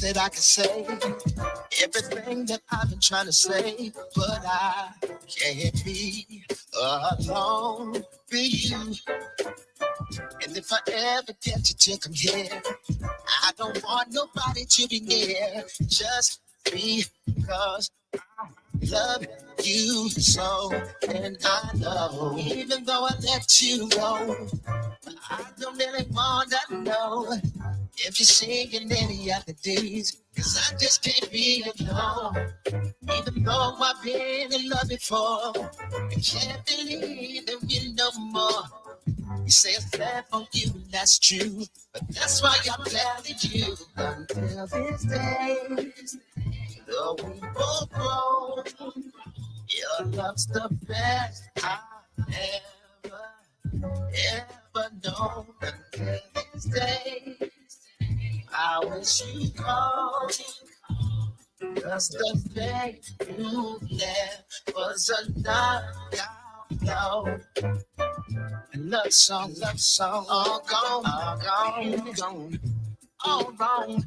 That I can say everything that I've been trying to say, but I can't be alone with you. And if I ever get you to come here, I don't want nobody to be near, just because love you so. And I know, even though I let you go, I don't really want to know if you're singing any other days, cause I just can't be alone. Even though I've been in love before, I can't believe that we no more. You say it's bad for you, and that's true, but that's why I'm glad that you until this day, though we both grow, your love's the best I've ever known. Until this day, I wish you called, cause the thing you left was a knockout. Love song, all gone, all wrong.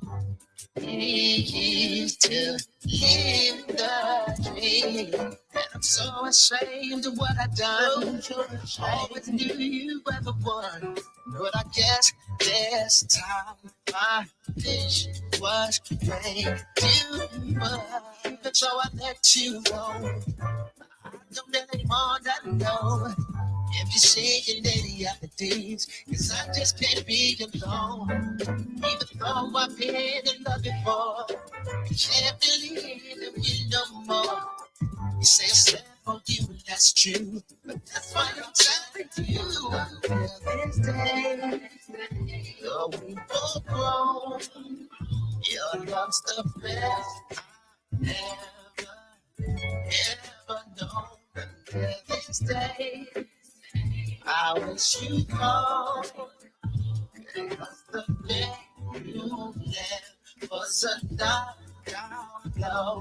He used to live the dream, and I'm so ashamed of what I done. Always knew you were the one, but I guess this time my wish was made you were. So I let you go. I don't really want to know if you're singing any other days, cause I just can't be alone. Even though I've been in love before, I can't believe that we no more. You say I'm sad for you, and that's true, but that's why I'm telling you. Until this day, though we both grow, your love's the best ever known. Until this day, I wish you called, cause the day you left was a knockout blow.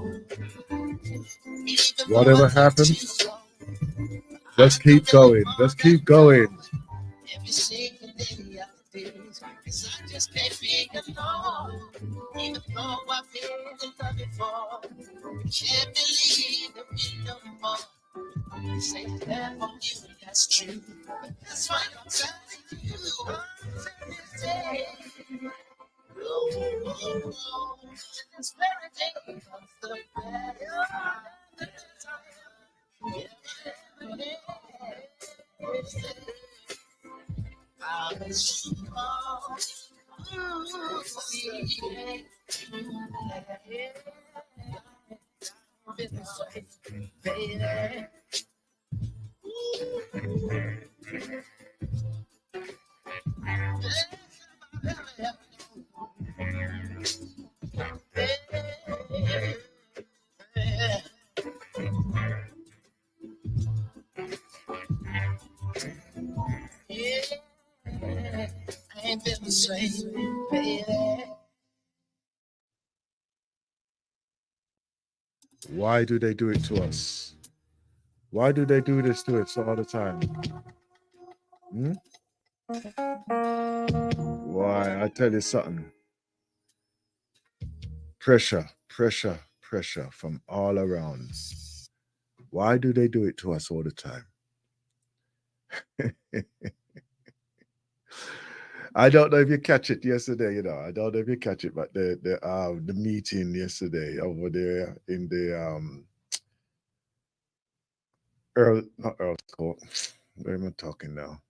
Whatever happens, let's keep going. Let's keep going. If you see any other days, cause I just can't be alone. Even though I've been in love before, I can't believe that we no more. You say that for you, and that's true, but that's why I'm telling you. Until this day, oh, this very day comes the better time. I wish you all. Baby. Ain't been the same, baby. Why do they do it to us? Why do they do this to us all the time? Hmm? Why? I tell you something. Pressure, pressure, pressure from all around. Why do they do it to us all the time? I don't know if you catch it yesterday. I don't know if you catch it, but the meeting yesterday over there in the Earl, not Earl's Court. Where am I talking now?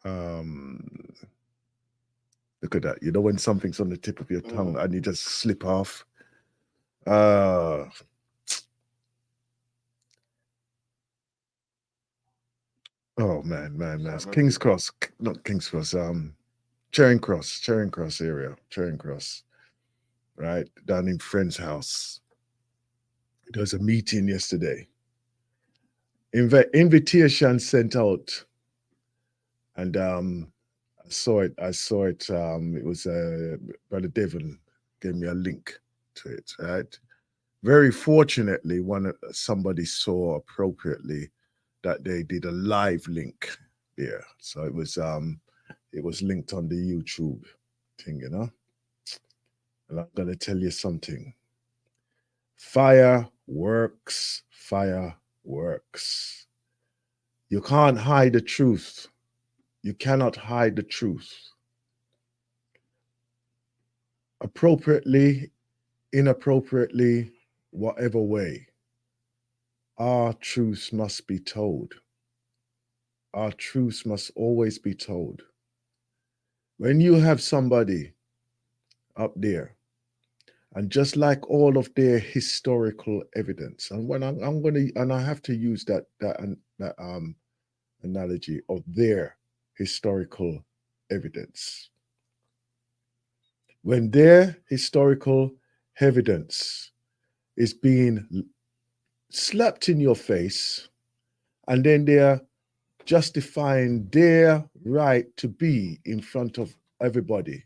Um, Look at that. You know when something's on the tip of your tongue and you just slip off. Oh man. It's King's Cross, not King's Cross. Charing Cross area, Charing Cross, right down in friend's house. There was a meeting yesterday. Invitation sent out, and I saw it. I saw it. It was Brother Devon gave me a link to it. Right. Very fortunately, somebody saw appropriately that they did a live link there, so it was linked on the YouTube thing, you know. And I'm gonna tell you something. Fire works. Fire works. You can't hide the truth. You cannot hide the truth. Appropriately, inappropriately, whatever way, our truths must be told. Our truths must always be told. When you have somebody up there, and just like all of their historical evidence, and when I'm going to, and I have to use that analogy of their historical evidence. When their historical evidence is being slapped in your face, and then they're justifying their right to be in front of everybody,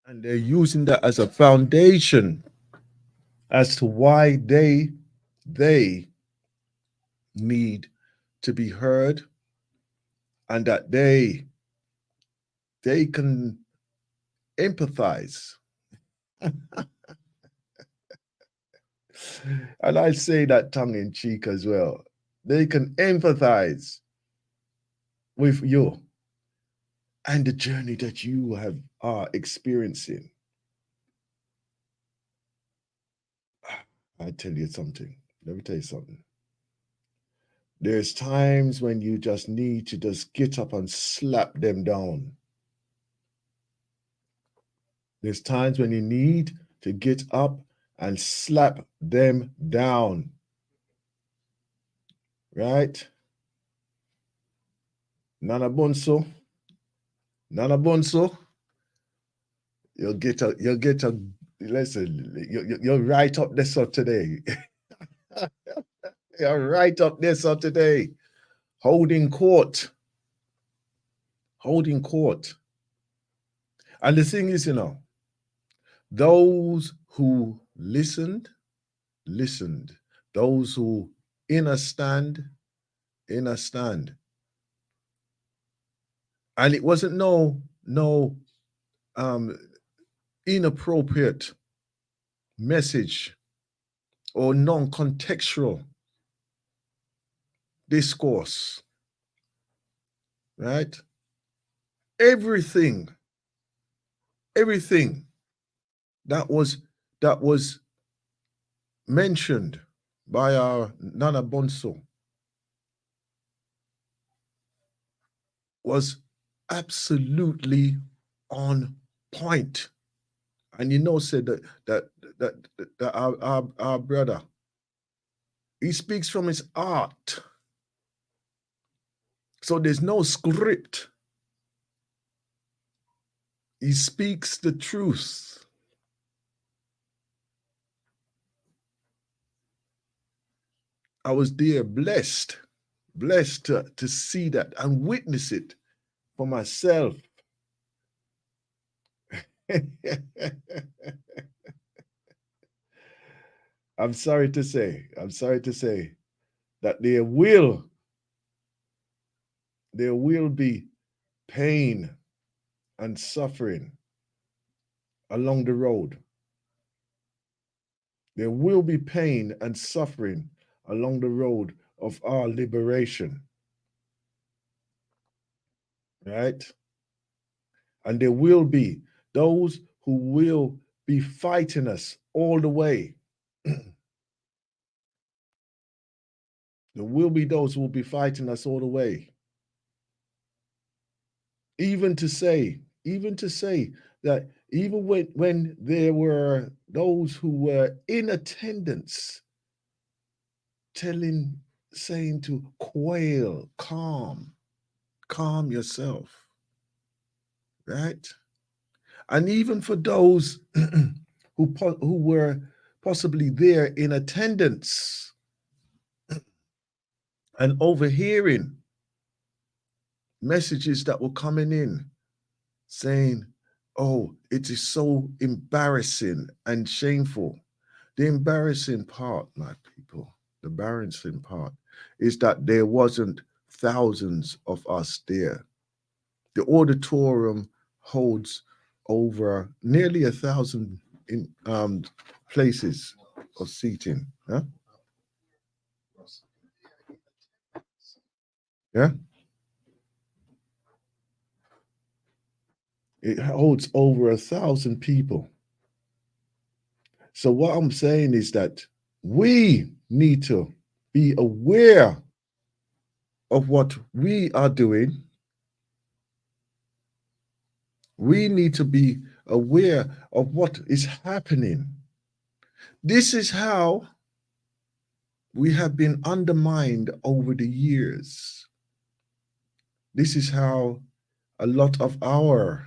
and they're using that as a foundation as to why they need to be heard, and that they can empathize. And I say that tongue in cheek as well. They can empathize with you and the journey that you are experiencing. I tell you something. Let me tell you something. There's times when you just need to just get up and slap them down. There's times when you need to get up and slap them down. Right? Nana Bonso. You'll get a listen, you're right up there so today. You're right up there so today. Holding court. Holding court. And the thing is, those who listened. Those who understand. And it wasn't no inappropriate message or non-contextual discourse, right? Everything that was mentioned by our Nana Bonso was absolutely on point. And said that our brother, he speaks from his heart. So there's no script. He speaks the truth. I was there blessed to see that and witness it for myself. I'm sorry to say that there will be pain and suffering along the road. There will be pain and suffering along the road of our liberation. Right? And there will be those who will be fighting us all the way. There will be those who will be fighting us all the way. Even to say that even when there were those who were in attendance saying to quail, calm, calm yourself, right? And even for those who were possibly there in attendance and overhearing messages that were coming in saying, oh, it is so embarrassing and shameful. The embarrassing part, my people, the embarrassing part is that there wasn't thousands of us there. The auditorium holds over nearly 1,000 in places of seating. Huh? Yeah, it holds over 1,000 people. So what I'm saying is that we need to be aware of what we are doing. We need to be aware of what is happening. This is how we have been undermined over the years. This is how a lot of our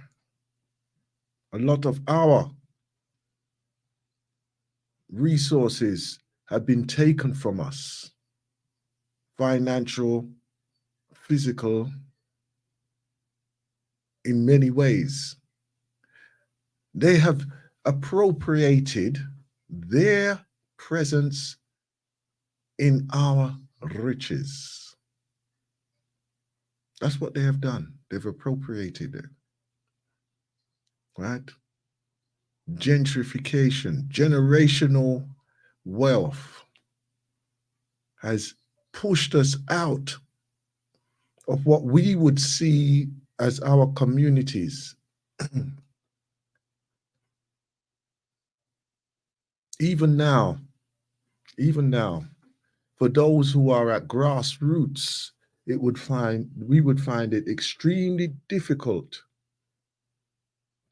resources have been taken from us. Financial, physical, in many ways. They have appropriated their presence in our riches. That's what they have done. They've appropriated it. Right? Gentrification, generational wealth has pushed us out of what we would see as our communities. even now, for those who are at grassroots, we would find it extremely difficult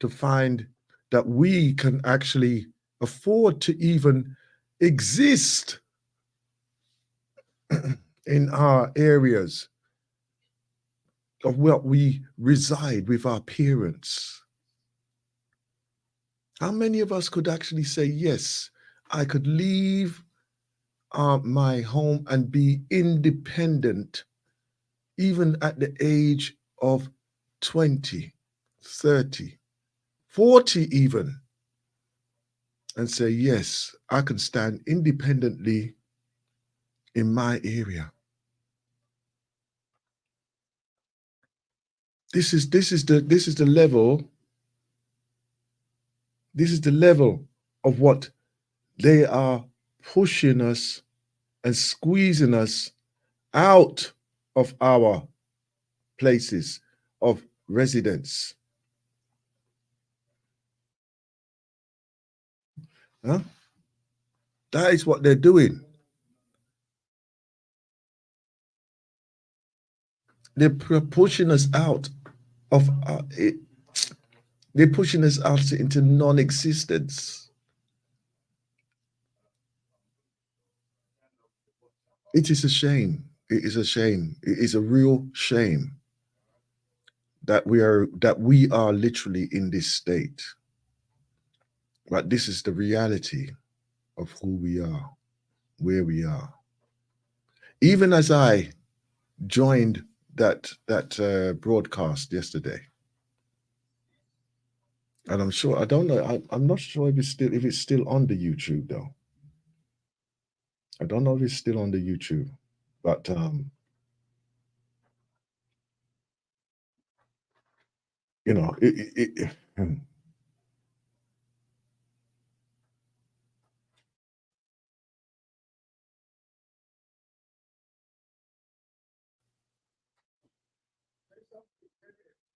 to find that we can actually afford to even exist in our areas of what we reside with our parents. How many of us could actually say, yes, I could leave my home and be independent even at the age of 20, 30, 40 even, and say, yes, I can stand independently in my area. This is the level of what they are pushing us and squeezing us out of our places of residence. Huh? That is what they're doing. They're pushing us out of they're pushing us out into non-existence. It is a shame. It is a shame. It is a real shame that we are literally in this state. But this is the reality of who we are, where we are. Even as I joined that broadcast yesterday, and I'm sure I don't know. I'm not sure if it's still on the YouTube though. I don't know if it's still on the YouTube, but you know,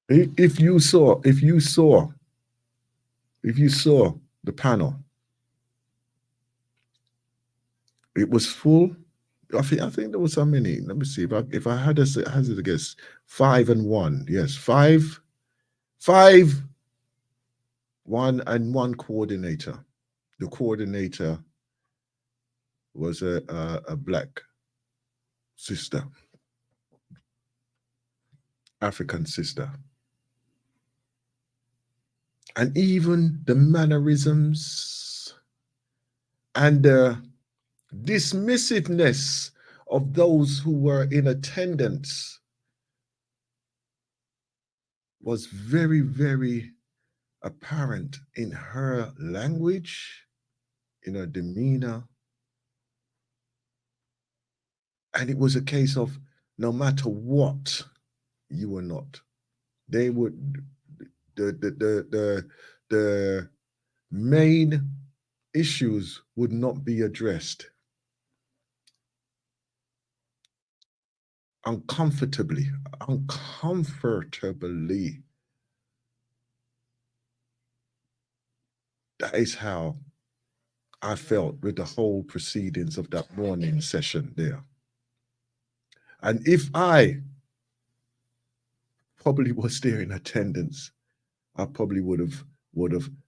if you saw the panel, it was full. I think there was how many? Let me see. If I had to hazard a guess, 5 and 1. Yes, five, one and one coordinator. The coordinator was a black sister. African sister. And even the mannerisms and the dismissiveness of those who were in attendance was very, very apparent in her language, in her demeanor. And it was a case of no matter what, you were not. They would the main issues would not be addressed. Uncomfortably. That is how I felt with the whole proceedings of that morning session there. And if I probably was there in attendance, I probably would have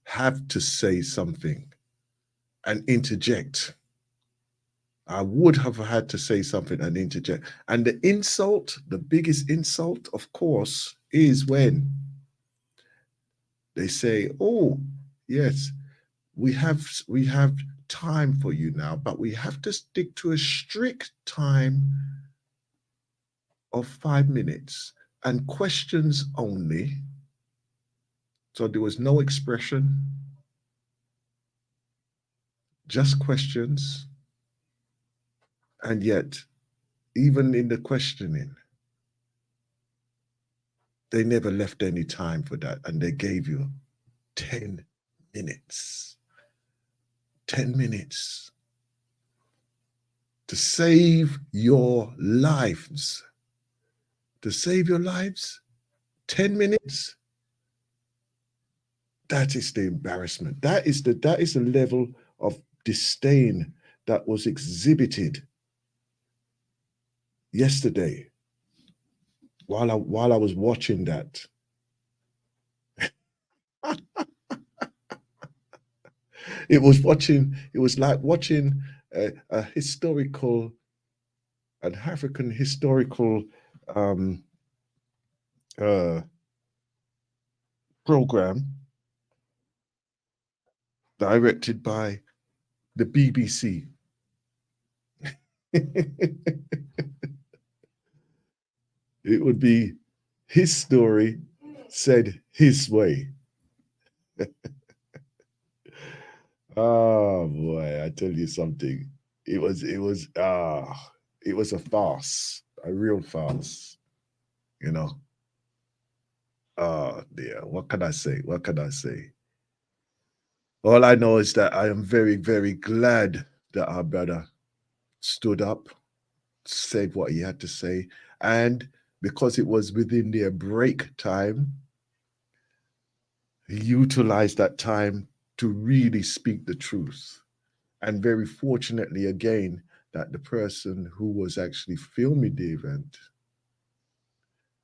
had to say something and interject. I would have had to say something and interject. And the insult, the biggest insult, of course, is when they say, "Oh, yes, we have time for you now, but we have to stick to a strict time of 5 minutes and questions only." So there was no expression, just questions. And yet, even in the questioning, they never left any time for that. And they gave you 10 minutes. 10 minutes to save your lives. To save your lives, 10 minutes. That is the embarrassment. That is the level of disdain that was exhibited yesterday while I was watching that. It was like watching a historical, an African historical program directed by the BBC. It would be his story said his way. Oh boy, I tell you something. It was a farce, a real farce, you know. Oh dear, what can I say? What can I say? All I know is that I am very, very glad that our brother stood up, said what he had to say, and because it was within their break time, he utilized that time to really speak the truth. And very fortunately, again, that the person who was actually filming the event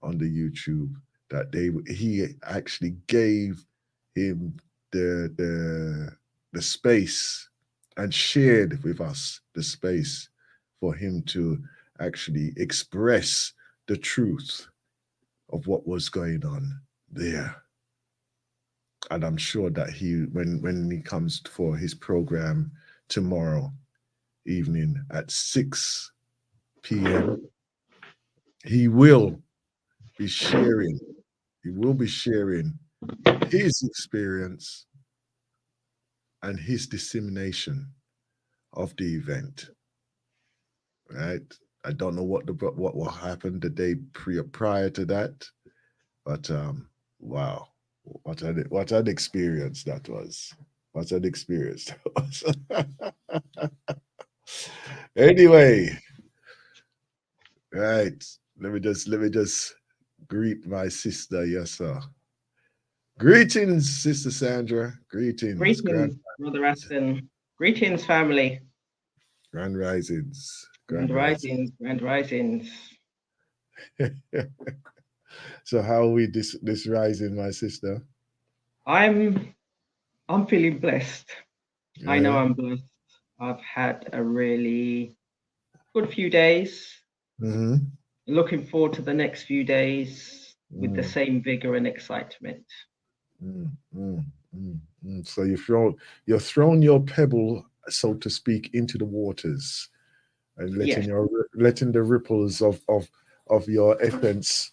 on the YouTube, that he actually gave him the space and shared with us the space for him to actually express the truth of what was going on there. And I'm sure that when he comes for his program tomorrow evening at 6 p.m., he will be sharing his experience and his dissemination of the event. Right? I don't know what will happen the day prior to that, but wow, what an experience that was. What an experience that was. Anyway, right. Let me just greet my sister. Yes, sir. Greetings, Sister Sandra. Greetings, Greetings, Brother Aston. Greetings, family. Grand risings. Grand risings, grand risings. So how are we this rising, my sister? I'm feeling blessed. Yeah. I know I'm blessed. I've had a really good few days. Mm-hmm. Looking forward to the next few days. with the same vigor and excitement. Mm, mm, So you're throwing your pebble, so to speak, into the waters and Yes. letting the ripples of your essence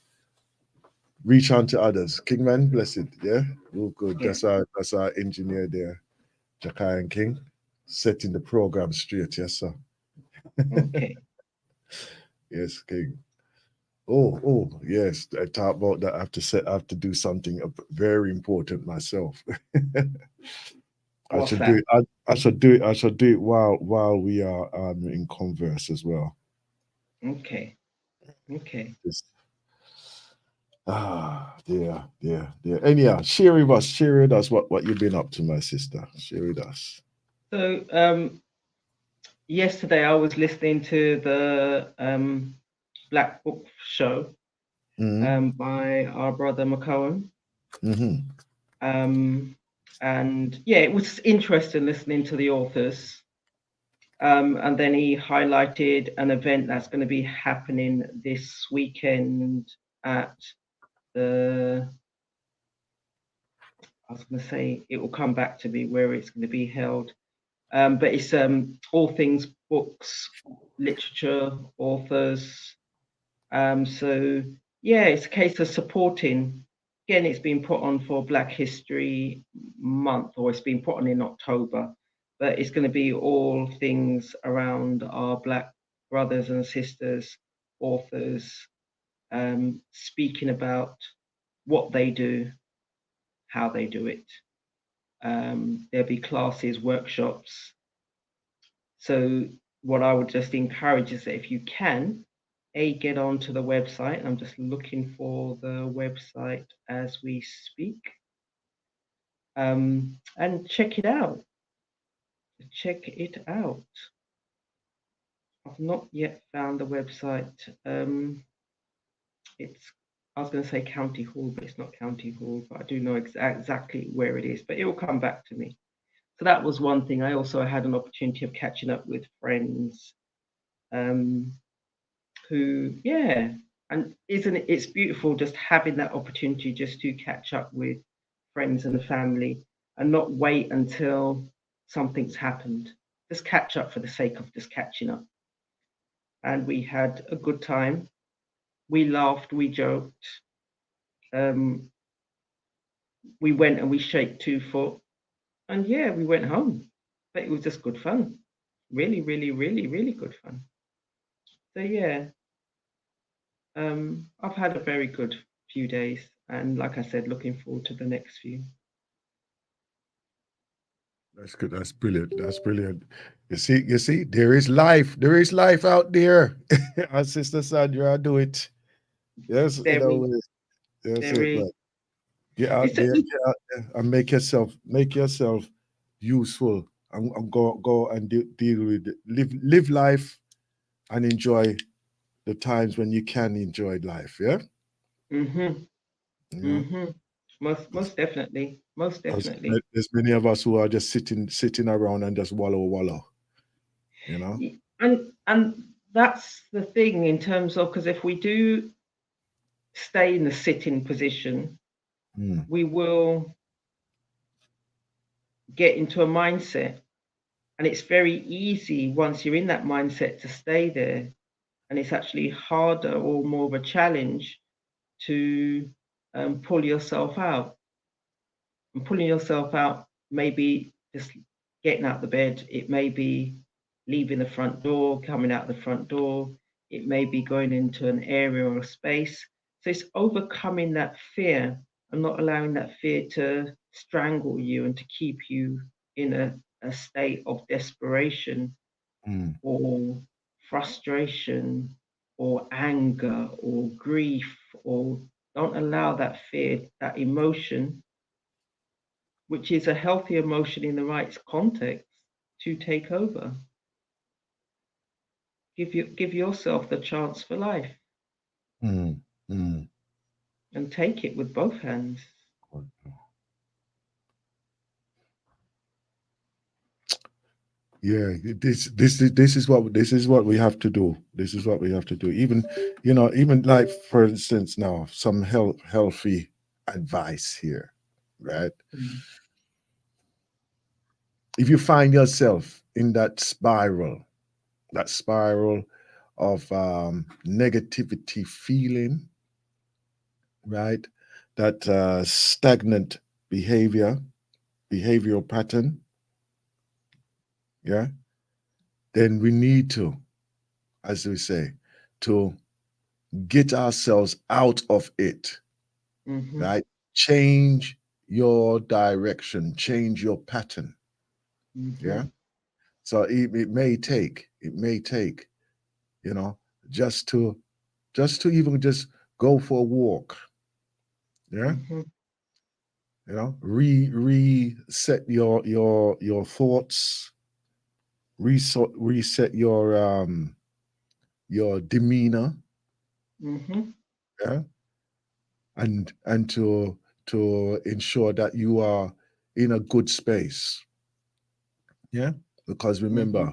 reach on to others. Kingman, blessed. Yeah. Oh, good. Yeah. That's our engineer there, Jakai and King, setting the program straight. Yes, sir. Okay. Yes, King. Yes. I talk about that. I have to do something very important myself. I What's should do that? it. I should do it. I should do it while we are in converse as well. Okay. Okay. Just, dear. Anyhow, share with us what you've been up to, my sister. Share with us. So yesterday I was listening to the Black Book Show Mm-hmm. by our brother McCowan. Mm-hmm. And yeah, it was interesting listening to the authors. And then he highlighted an event that's going to be happening this weekend at the, I was going to say, it will come back to me where it's going to be held. But it's all things books, literature, authors. So yeah, it's a case of supporting. Again, it's been put on for Black History Month, or it's been put on in October, but it's going to be all things around our Black brothers and sisters, authors, speaking about what they do, how they do it. There'll be classes, workshops. So what I would just encourage is that if you can, get onto the website. I'm just looking for the website as we speak. And check it out. Check it out. I've not yet found the website. It's, I was going to say County Hall, but it's not County Hall, but I do know exactly where it is, but it will come back to me. So that was one thing. I also had an opportunity of catching up with friends who, yeah, and isn't it, it's beautiful just having that opportunity just to catch up with friends and the family and not wait until something's happened. Just catch up for the sake of just catching up. And we had a good time. We laughed, we joked. We went and we shaked 2 foot, and yeah, we went home. But it was just good fun. Really, really, really, really good fun. So yeah, I've had a very good few days, and like I said, looking forward to the next few. That's good. That's brilliant. That's brilliant. You see, there is life. There is life out there. Our sister Sandra, do it. Yes, There is, that's there it, is. man. Get out there, and make yourself useful, and go and deal with it. Live life and enjoy the times when you can enjoy life. Yeah. Mm-hmm. Yeah. Mm-hmm. Most definitely. Most Because definitely. there's many of us who are just sitting around and just wallow. You know. And that's the thing in terms of, because if we do stay in the sitting position, Mm, we will get into a mindset. And it's very easy once you're in that mindset to stay there. And it's actually harder or more of a challenge to pull yourself out. And pulling yourself out, maybe just getting out the bed. It may be leaving the front door, coming out the front door. It may be going into an area or a space. So it's overcoming that fear and not allowing that fear to strangle you and to keep you in a state of desperation mm, or frustration or anger or grief, or don't allow that fear, that emotion, which is a healthy emotion in the right context, to take over. Give yourself the chance for life mm, mm. and take it with both hands. Yeah, this is what we have to do. This is what we have to do. Even, even like for instance now, some healthy advice here, right? Mm. If you find yourself in that spiral of negativity feeling, right? That stagnant behavioral pattern, yeah, then we need to, as we say, to get ourselves out of it, Mm-hmm. right? Change your direction, change your pattern, Mm-hmm. yeah. So it may take, you know, just to even just go for a walk, yeah. Mm-hmm. Reset your thoughts, reset your demeanor, Mm-hmm. yeah, and to ensure that you are in a good space, yeah. Because Mm-hmm. remember,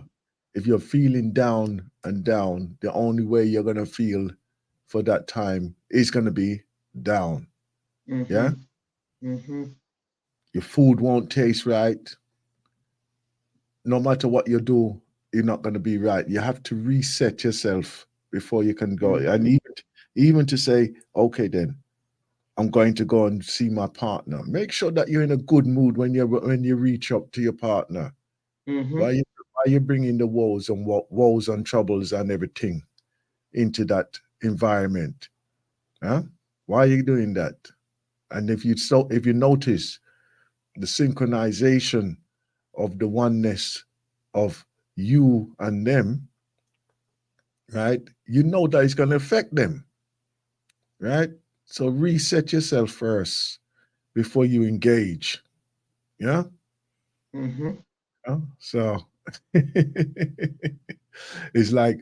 if you're feeling down and down, the only way you're gonna feel for that time is gonna be down, yeah. Mm-hmm. Mm-hmm. Your food won't taste right. No matter what you do, you're not going to be right. You have to reset yourself before you can go. Mm-hmm. And even to say, okay, then I'm going to go and see my partner. Make sure that you're in a good mood when you reach up to your partner. Mm-hmm. Why you bringing the woes and troubles and everything into that environment? Huh? Why are you doing that? And if you notice the synchronization of the oneness of you and them, right? You know that it's going to affect them, right? So reset yourself first before you engage. Yeah. Mm-hmm. Yeah? So it's like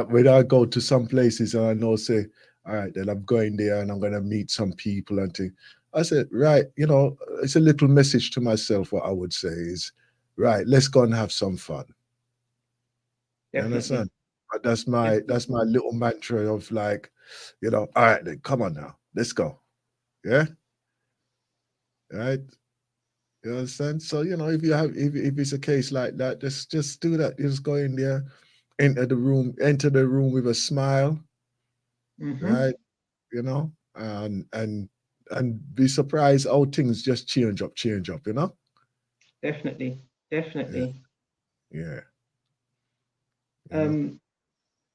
when I go to some places and I know, say, all right, then I'm going there and I'm going to meet some people and things. I said, right, it's a little message to myself. What I would say is, right, let's go and have some fun. You Definitely. understand? But that's my Definitely. little mantra of like, all right, then come on now, let's go. Yeah, right. You understand? So if it's a case like that, just do that. You just go in there, enter the room with a smile, Mm-hmm. right? And be surprised how things just change up. Definitely. Yeah, Definitely. yeah, yeah. Um,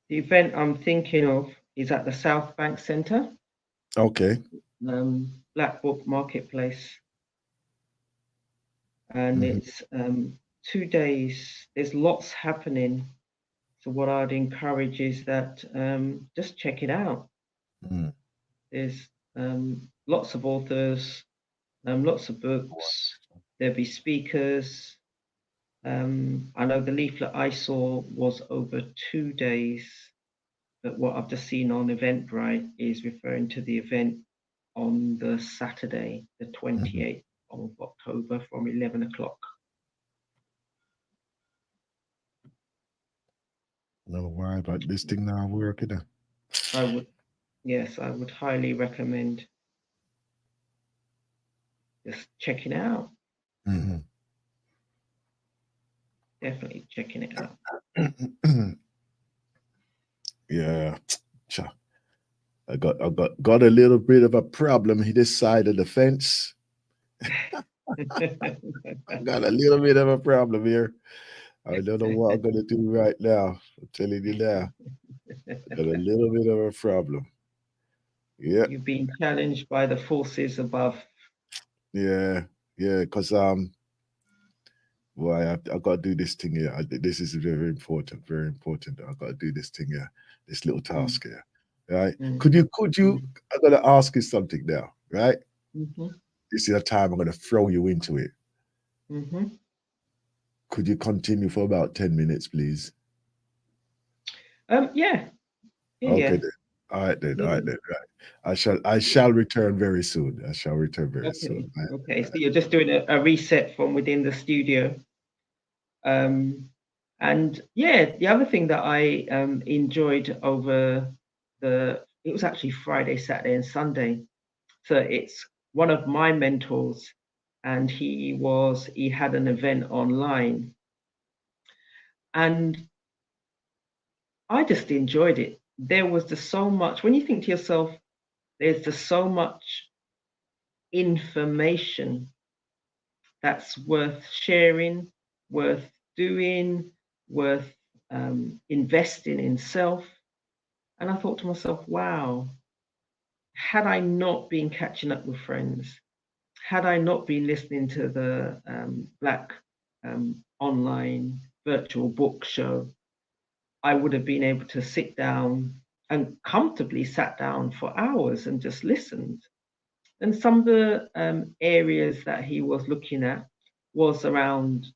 the event I'm thinking of is at the South Bank Centre, Okay. Black Book Marketplace, and Hmm. it's 2 days. There's lots happening. So what I'd encourage is that just check it out. Hmm. There's lots of authors, lots of books. There'll be speakers. I know the leaflet I saw was over 2 days, but what I've just seen on Eventbrite is referring to the event on the Saturday, the Hmm. 28th of October from 11 o'clock. No worry about this thing now working. I would, yes, I would highly recommend just checking it out. Hmm. Definitely checking it out. Yeah. Cha. I got a little bit of a problem here this side of the fence. I got a little bit of a problem here. I don't know what I'm gonna do right now. I'm telling you now. I got a little bit of a problem. Yeah, You've been challenged by the forces above. yeah, yeah. Cause well, I got to do this thing here. This is very important, very important. I got to do this thing here, this little Mm, task here. Right? mm, Could you? mm, I'm gonna ask you something now. Right? mhm, This is the time I'm gonna throw you into it. mhm. Could you continue for about 10 minutes, please? Yeah, yeah, Okay yeah. then. All right then. All Yeah. right then. Right. I shall return very soon. I shall return very Okay, soon. Right. okay. So you're just doing a reset from within the studio. Um, And yeah, the other thing that I enjoyed over it was actually Friday, Saturday, and Sunday. So it's one of my mentors, and he had an event online, and I just enjoyed it. There was just so much. When you think to yourself, there's just so much information that's worth sharing, worth doing, worth investing in self. And I thought to myself, wow, had I not been catching up with friends, had I not been listening to the Black online virtual book show, I would have been able to sit down and comfortably sat down for hours and just listened. And some of the areas that he was looking at was around,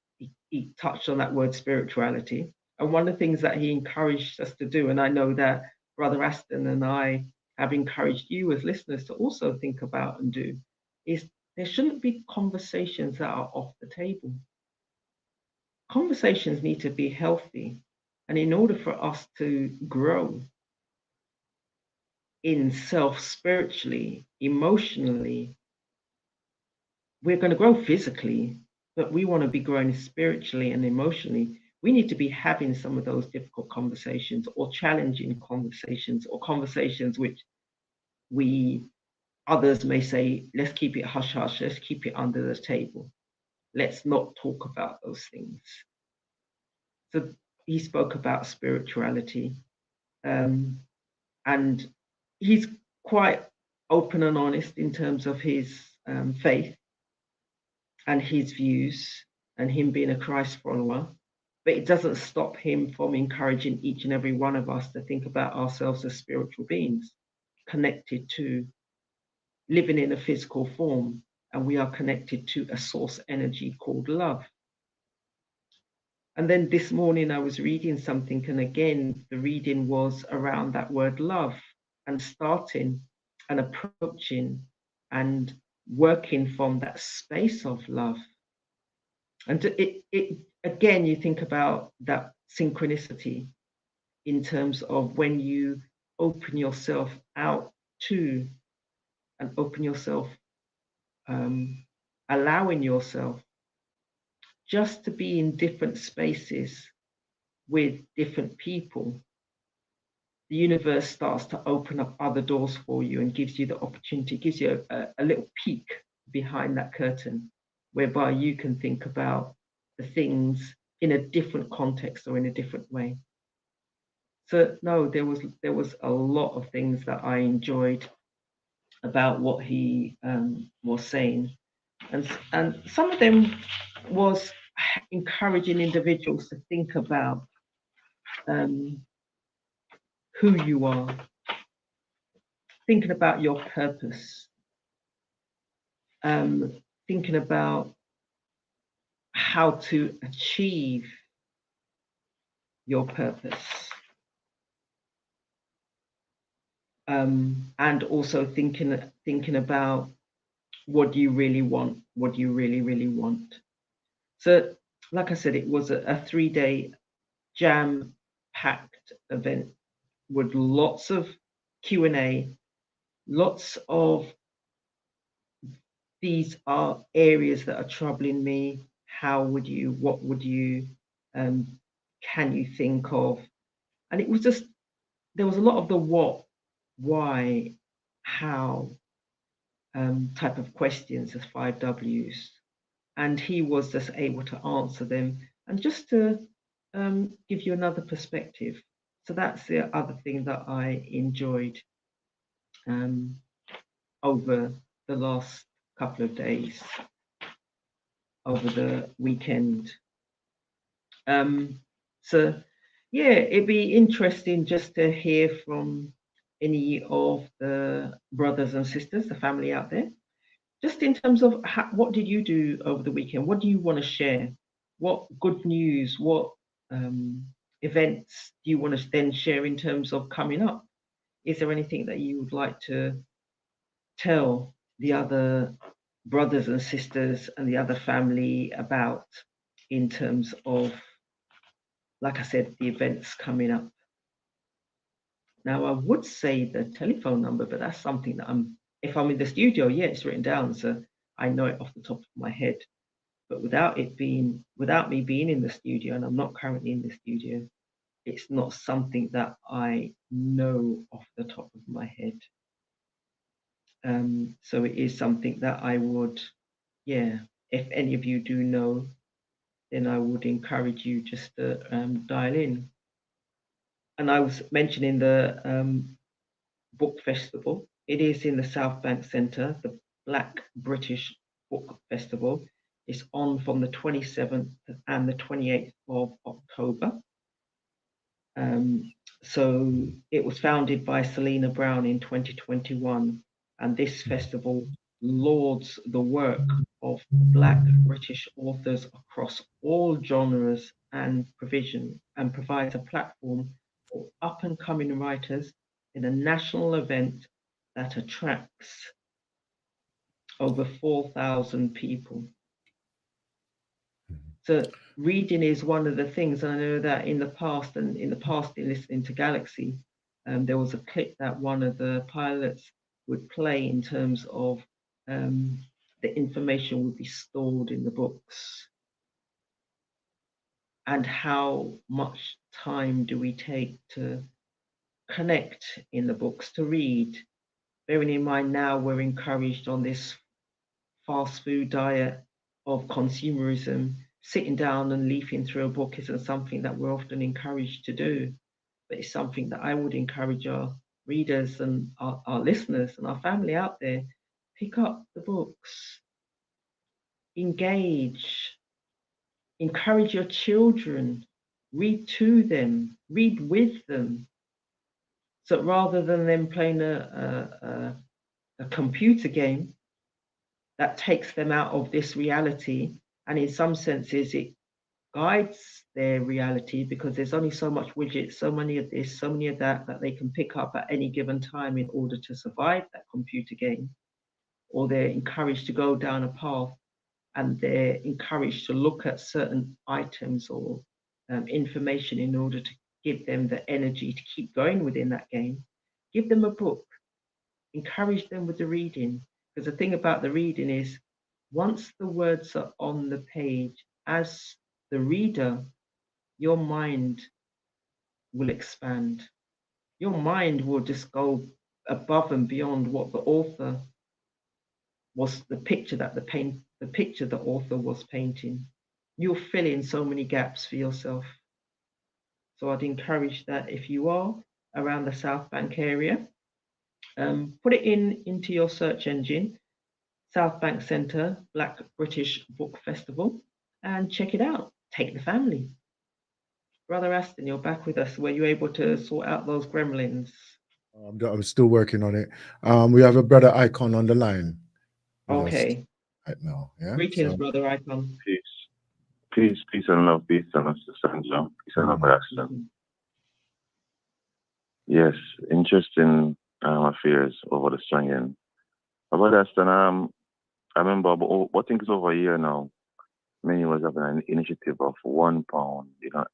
he touched on that word spirituality. And one of the things that he encouraged us to do, and I know that Brother Aston and I have encouraged you as listeners to also think about and do, is there shouldn't be conversations that are off the table. Conversations need to be healthy. And in order for us to grow in self spiritually, emotionally, we're going to grow physically, but we want to be growing spiritually and emotionally. We need to be having some of those difficult conversations or challenging conversations or conversations which others may say, let's keep it hush hush, let's keep it under the table. Let's not talk about those things. So he spoke about spirituality, and he's quite open and honest in terms of his faith and his views and him being a Christ follower, but it doesn't stop him from encouraging each and every one of us to think about ourselves as spiritual beings connected to living in a physical form, and we are connected to a source energy called love. And then this morning I was reading something, and again, the reading was around that word love and starting and approaching and working from that space of love. And it again, you think about that synchronicity in terms of when you open yourself out to and open yourself, allowing yourself just to be in different spaces with different people, the universe starts to open up other doors for you and gives you the opportunity, gives you a little peek behind that curtain, whereby you can think about the things in a different context or in a different way. So no, there was a lot of things that I enjoyed about what he was saying, and some of them was encouraging individuals to think about who you are, thinking about your purpose, thinking about how to achieve your purpose, and also thinking about what do you really want, what do you really want. So, like I said, it was a 3-day jam-packed event with lots of Q&A, lots of these are areas that are troubling me. What would you, can you think of? And it was just, there was a lot of the what, why, how type of questions as 5 Ws. And he was just able to answer them and just to give you another perspective. So that's the other thing that I enjoyed over the last couple of days, over the weekend. So yeah, it'd be interesting just to hear from any of the brothers and sisters, the family out there, just in terms of what did you do over the weekend? What do you want to share? What good news, what events do you want to then share in terms of coming up? Is there anything that you would like to tell the other brothers and sisters and the other family about in terms of like I said, the events coming up. Now, I would say the telephone number, but that's something that if I'm in the studio, yeah, it's written down, so I know it off the top of my head. But without me being in the studio, and I'm not currently in the studio, it's not something that I know off the top of my head. So it is something that I would, yeah, if any of you do know, then I would encourage you just to dial in. And I was mentioning the book festival. It is in the South Bank Centre, the Black British Book Festival. It's on from the 27th and the 28th of October. So it was founded by Selena Brown in 2021, and this festival lauds the work of Black British authors across all genres and provides a platform for up and coming writers in a national event that attracts over 4,000 people. So reading is one of the things. I know that in the past in listening to Galaxy, there was a clip that one of the pilots would play in terms of the information would be stored in the books. And how much time do we take to connect in the books, to read? Bearing in mind now we're encouraged on this fast food diet of consumerism, sitting down and leafing through a book isn't something that we're often encouraged to do, but it's something that I would encourage our readers and our listeners and our family out there. Pick up the books, engage, encourage your children, read to them, read with them. So rather than them playing a computer game that takes them out of this reality, and in some senses it guides their reality, because there's only so much widgets, so many of this, so many of that they can pick up at any given time in order to survive that computer game. Or they're encouraged to go down a path, and they're encouraged to look at certain items or information in order to give them the energy to keep going within that game. Give them a book, encourage them with the reading, because the thing about the reading is, once the words are on the page, as the reader, your mind will expand. Your mind will just go above and beyond what the author was, the picture the author was painting. You'll fill in so many gaps for yourself. So I'd encourage that if you are around the South Bank area, put it into your search engine, South Bank Centre Black British Book Festival, and check it out. Take the family. Brother Aston, you're back with us. Were you able to sort out those gremlins? I'm still working on it. We have a brother Icon on the line. Okay. Right now, yeah. Greetings, brother Icon. Peace and love, peace and love to Sandra. Peace and love, Aston. Yes, interesting affairs over the strong end. About Aston, I remember, I think it's over a year now. Many was having an initiative of £1. You know,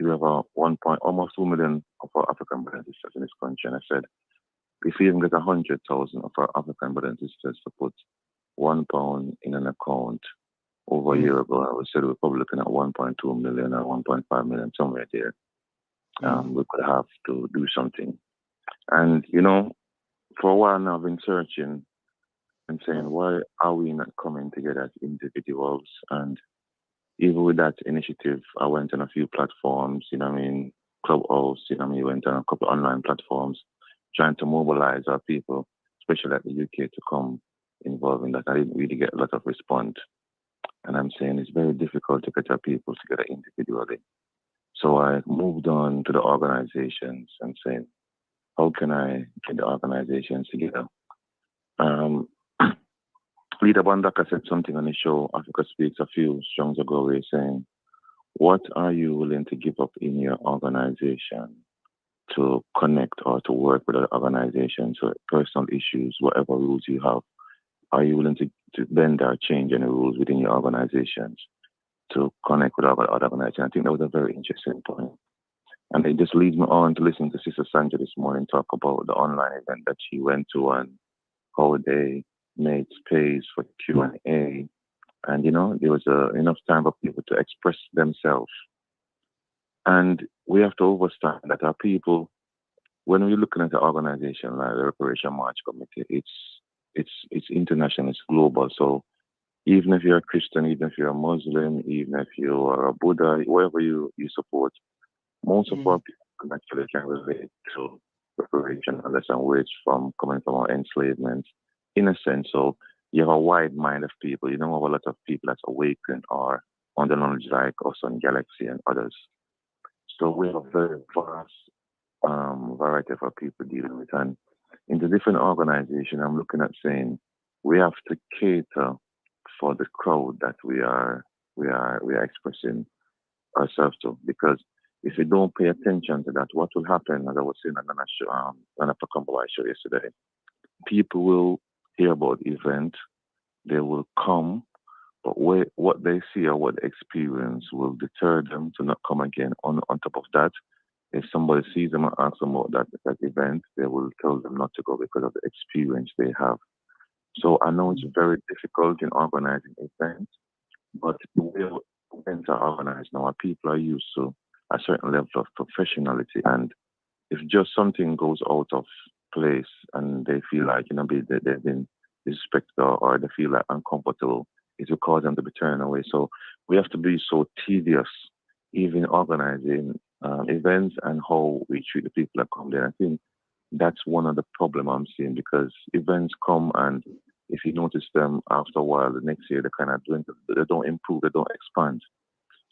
you have a 1 point, almost 2 million of our African brothers and sisters in this country. And I said, if we even get 100,000 of our African brothers and sisters to put £1 in an account over a year ago, I would say we're probably looking at 1.2 million or 1.5 million, somewhere there. We could have to do something. And, you know, for a while now, I've been searching and saying, why are we not coming together as individuals? And even with that initiative, I went on a few platforms, you know what I mean, Clubhouse, you know what I mean, went on a couple of online platforms, trying to mobilize our people, especially at the UK, to come involved in that. I didn't really get a lot of response. And I'm saying it's very difficult to get our people together individually. So I moved on to the organizations and saying, how can I get the organizations together? Leader Bandaka said something on the show, Africa Speaks, a few songs ago, where he's saying, what are you willing to give up in your organization to connect or to work with other organizations, or personal issues, whatever rules you have? Are you willing to bend or change any rules within your organizations to connect with other organizations. I think that was a very interesting point. And it just leads me on to listen to Sister Sandra this morning talk about the online event that she went to and how they made space for Q&A. And, you know, there was enough time for people to express themselves. And we have to understand that our people, when we're looking at the organization like the Reparation March Committee, it's international, it's global. So even if you're a Christian, even if you're a Muslim, even if you are a Buddha, whatever you support, most of our people actually can relate to reparation and lesson wage from coming from our enslavement, in a sense. So you have a wide mind of people. You don't have a lot of people that's awakened or on the knowledge like us on Galaxy and others. So we have a very vast variety of our people dealing with. And in the different organizations, I'm looking at saying we have to cater for the crowd that we are expressing ourselves to. Because if you don't pay attention to that, what will happen, as I was saying on a Pakambawa show yesterday, people will hear about the event, they will come, but what they see or what they experience will deter them to not come again. On top of that, if somebody sees them and asks them about that event, they will tell them not to go because of the experience they have. So I know it's very difficult in organizing events, but the way events are organized now, our people are used to a certain level of professionality. And if just something goes out of place and they feel like, you know, they've been disrespected or they feel like uncomfortable, it will cause them to be turned away. So we have to be so tedious, even organizing events and how we treat the people that come there. I think that's one of the problem I'm seeing, because events come and if you notice them after a while, the next year they kind of they don't improve, they don't expand.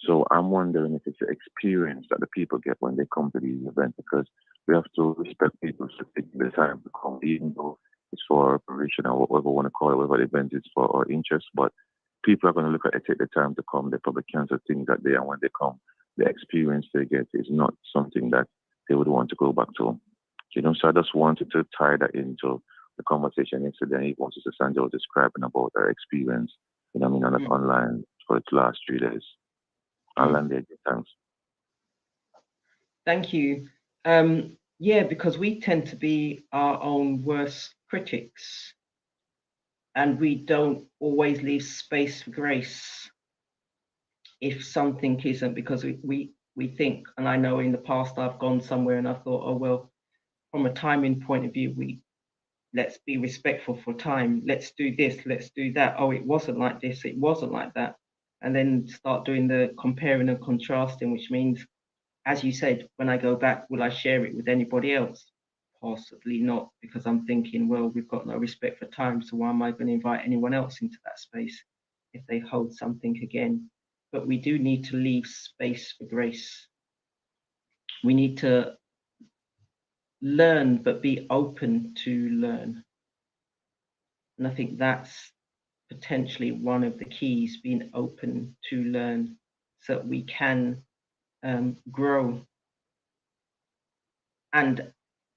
So I'm wondering if it's the experience that the people get when they come to these events, because we have to respect people to take the time to come, even though it's for operation or whatever we want to call it, whatever the event is for our interest. But people are going to look at it, take the time to come. They probably cancel things that day, and when they come, the experience they get is not something that they would want to go back to. You know, so I just wanted to tie that into the conversation yesterday. Even Sister Sandra was describing about her experience, you know, on that online for the last 3 days. I'll land there. Thanks. Thank you. Yeah, because we tend to be our own worst critics, and we don't always leave space for grace if something isn't, because we think, and I know in the past I've gone somewhere and I thought, oh, well, from a timing point of view, let's be respectful for time. Let's do this, let's do that. Oh, it wasn't like this, it wasn't like that. And then start doing the comparing and contrasting, which means, as you said, when I go back, will I share it with anybody else? Possibly not, because I'm thinking, well, we've got no respect for time, so why am I going to invite anyone else into that space if they hold something again? But we do need to leave space for grace. We need to learn, but be open to learn. And I think that's potentially one of the keys, being open to learn, so that we can grow. And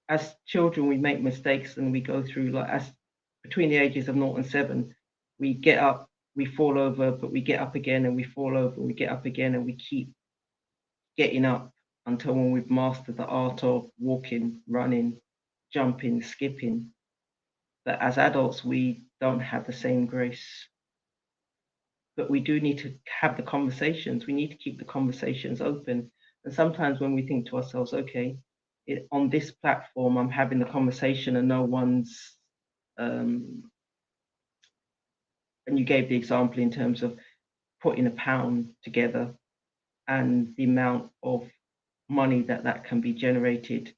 as children, we make mistakes and we go through, like, as between the ages of 0 and 7, we get up, we fall over, but we get up again, and we fall over, and we get up again, and we keep getting up until when we've mastered the art of walking, running, jumping, skipping. But as adults, we don't have the same grace. But we do need to have the conversations. We need to keep the conversations open. And sometimes when we think to ourselves, okay, on this platform, I'm having the conversation and no one's, and you gave the example in terms of putting £1 together and the amount of money that can be generated.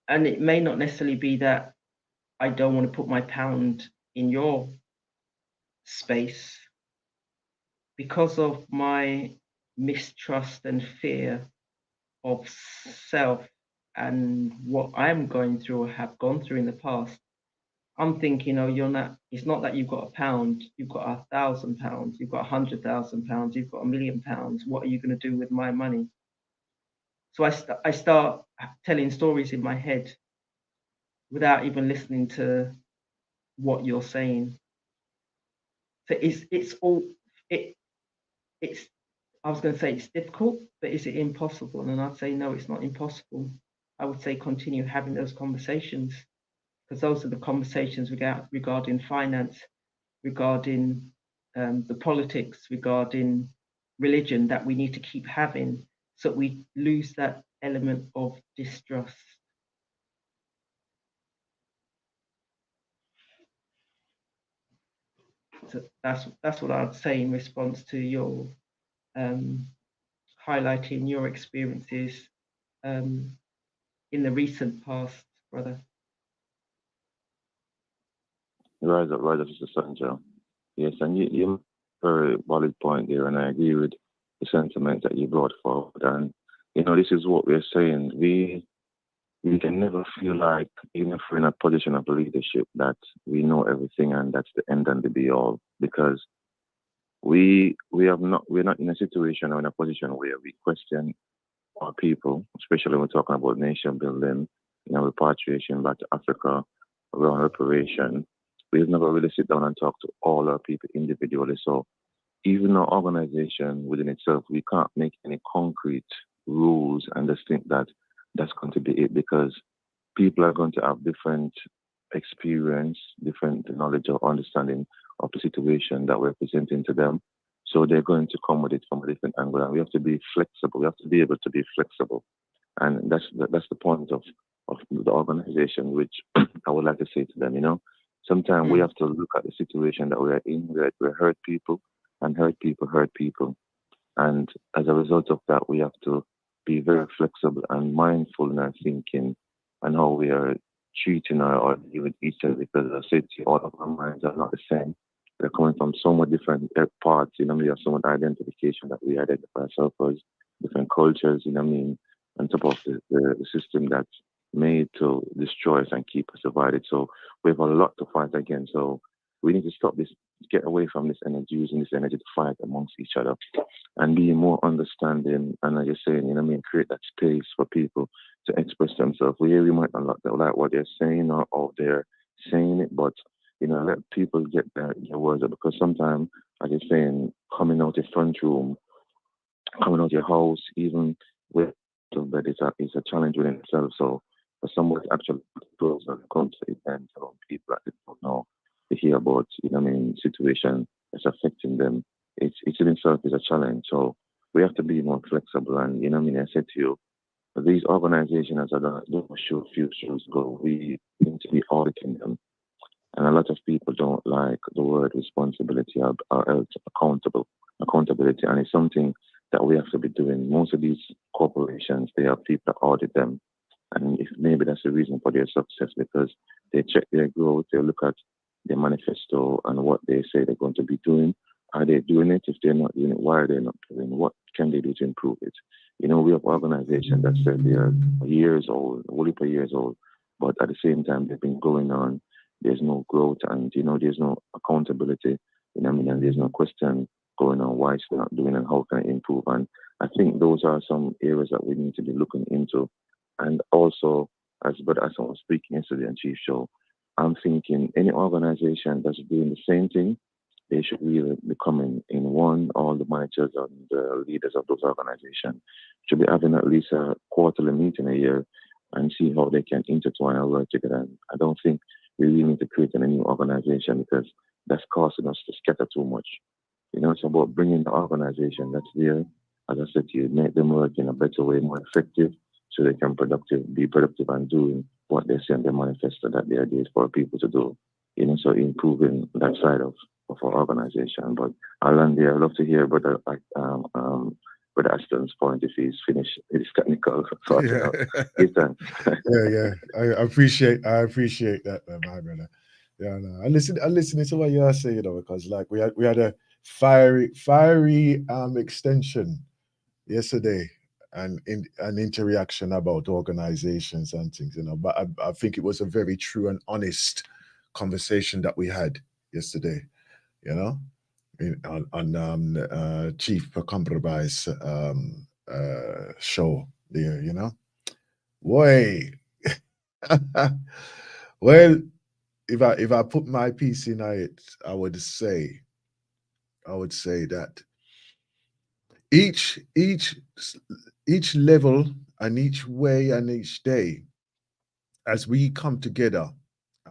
And it may not necessarily be that I don't want to put my £1 in your space, because of my mistrust and fear of self and what I'm going through or have gone through in the past. I'm thinking, oh, you're not, it's not that you've got £1, you've got £1,000, you've got £100,000, you've got £1 million. What are you going to do with my money? So I start telling stories in my head without even listening to what you're saying. So it's I was going to say it's difficult, but is it impossible? And I'd say no, it's not impossible. I would say continue having those conversations, because those are the conversations regarding finance, regarding the politics, regarding religion that we need to keep having, so we lose that element of distrust. So that's what I'd say in response to your highlighting your experiences in the recent past, brother. Rise up, Mr. Sancho. Yes, and you very valid point there, and I agree with the sentiment that you brought forward. And this is what we're saying. We can never feel like, even if we're in a position of leadership, that we know everything and that's the end and the be all, because we're not in a situation or in a position where we question our people, especially when we're talking about nation building, repatriation back to Africa, around reparation. We've never really sit down and talk to all our people individually. So even our organization within itself, we can't make any concrete rules and just think that that's going to be it, because people are going to have different experience, different knowledge or understanding of the situation that we're presenting to them. So they're going to come with it from a different angle, and we have to be flexible. We have to be able to be flexible, and that's the point of the organization, which I would like to say to them. Sometimes we have to look at the situation that we are in, that we hurt people, and hurt people, and as a result of that, we have to be very flexible and mindful in our thinking and how we are treating or dealing with each other, because as I said to you, all of our minds are not the same. They're coming from somewhat different parts, we have somewhat identification that we identify ourselves as, different cultures, on top of the system that's made to destroy us and keep us divided. So we have a lot to fight against. So we need to stop this, get away from this energy, using this energy to fight amongst each other and be more understanding. And as you're saying, create that space for people to express themselves. We might not like what they're saying or they're saying it, but let people get their words out, because sometimes, as you're saying, coming out your front room, coming out your house, even with the bed, is a challenge within itself. So for someone to actually close and come to events around people that they don't know, to hear about, situation that's affecting them, it in itself is a challenge. So we have to be more flexible. And I said to you, these organizations, as I don't show a few shows ago, we need to be auditing them. And a lot of people don't like the word responsibility or accountability. And it's something that we have to be doing. Most of these corporations, they have people that audit them. And maybe that's the reason for their success, because they check their growth, they look at their manifesto and what they say they're going to be doing. Are they doing it? If they're not doing it, why are they not doing it? What can they do to improve it? We have organizations that said they are years old, only per years old, but at the same time, they've been going on. There's no growth, and there's no accountability. And there's no question going on why it's not doing and how can it improve. And I think those are some areas that we need to be looking into. And also, as I was speaking yesterday on Chief Show, I'm thinking any organization that's doing the same thing, they should really be coming in one. All the managers and the leaders of those organizations should be having at least a quarterly meeting a year and see how they can intertwine and work together. And I don't think we really need to create a new organization, because that's causing us to scatter too much. It's about bringing the organization that's there, as I said to you, make them work in a better way, more effective, so they can be productive and doing what they say in their manifesto that they are there for people to do. So improving that side of our organization. But I'll end there. I'd love to hear Brother Aston's point if he's finished his technical thoughts. Yeah. Yeah. I appreciate that, my brother. Yeah, no. I listening to what you're saying, because like we had a fiery extension yesterday, and in an interaction about organizations and things, but I think it was a very true and honest conversation that we had yesterday, on Chief Compromise show there, Boy. Well, if I put my piece in it, I would say that each level and each way and each day, as we come together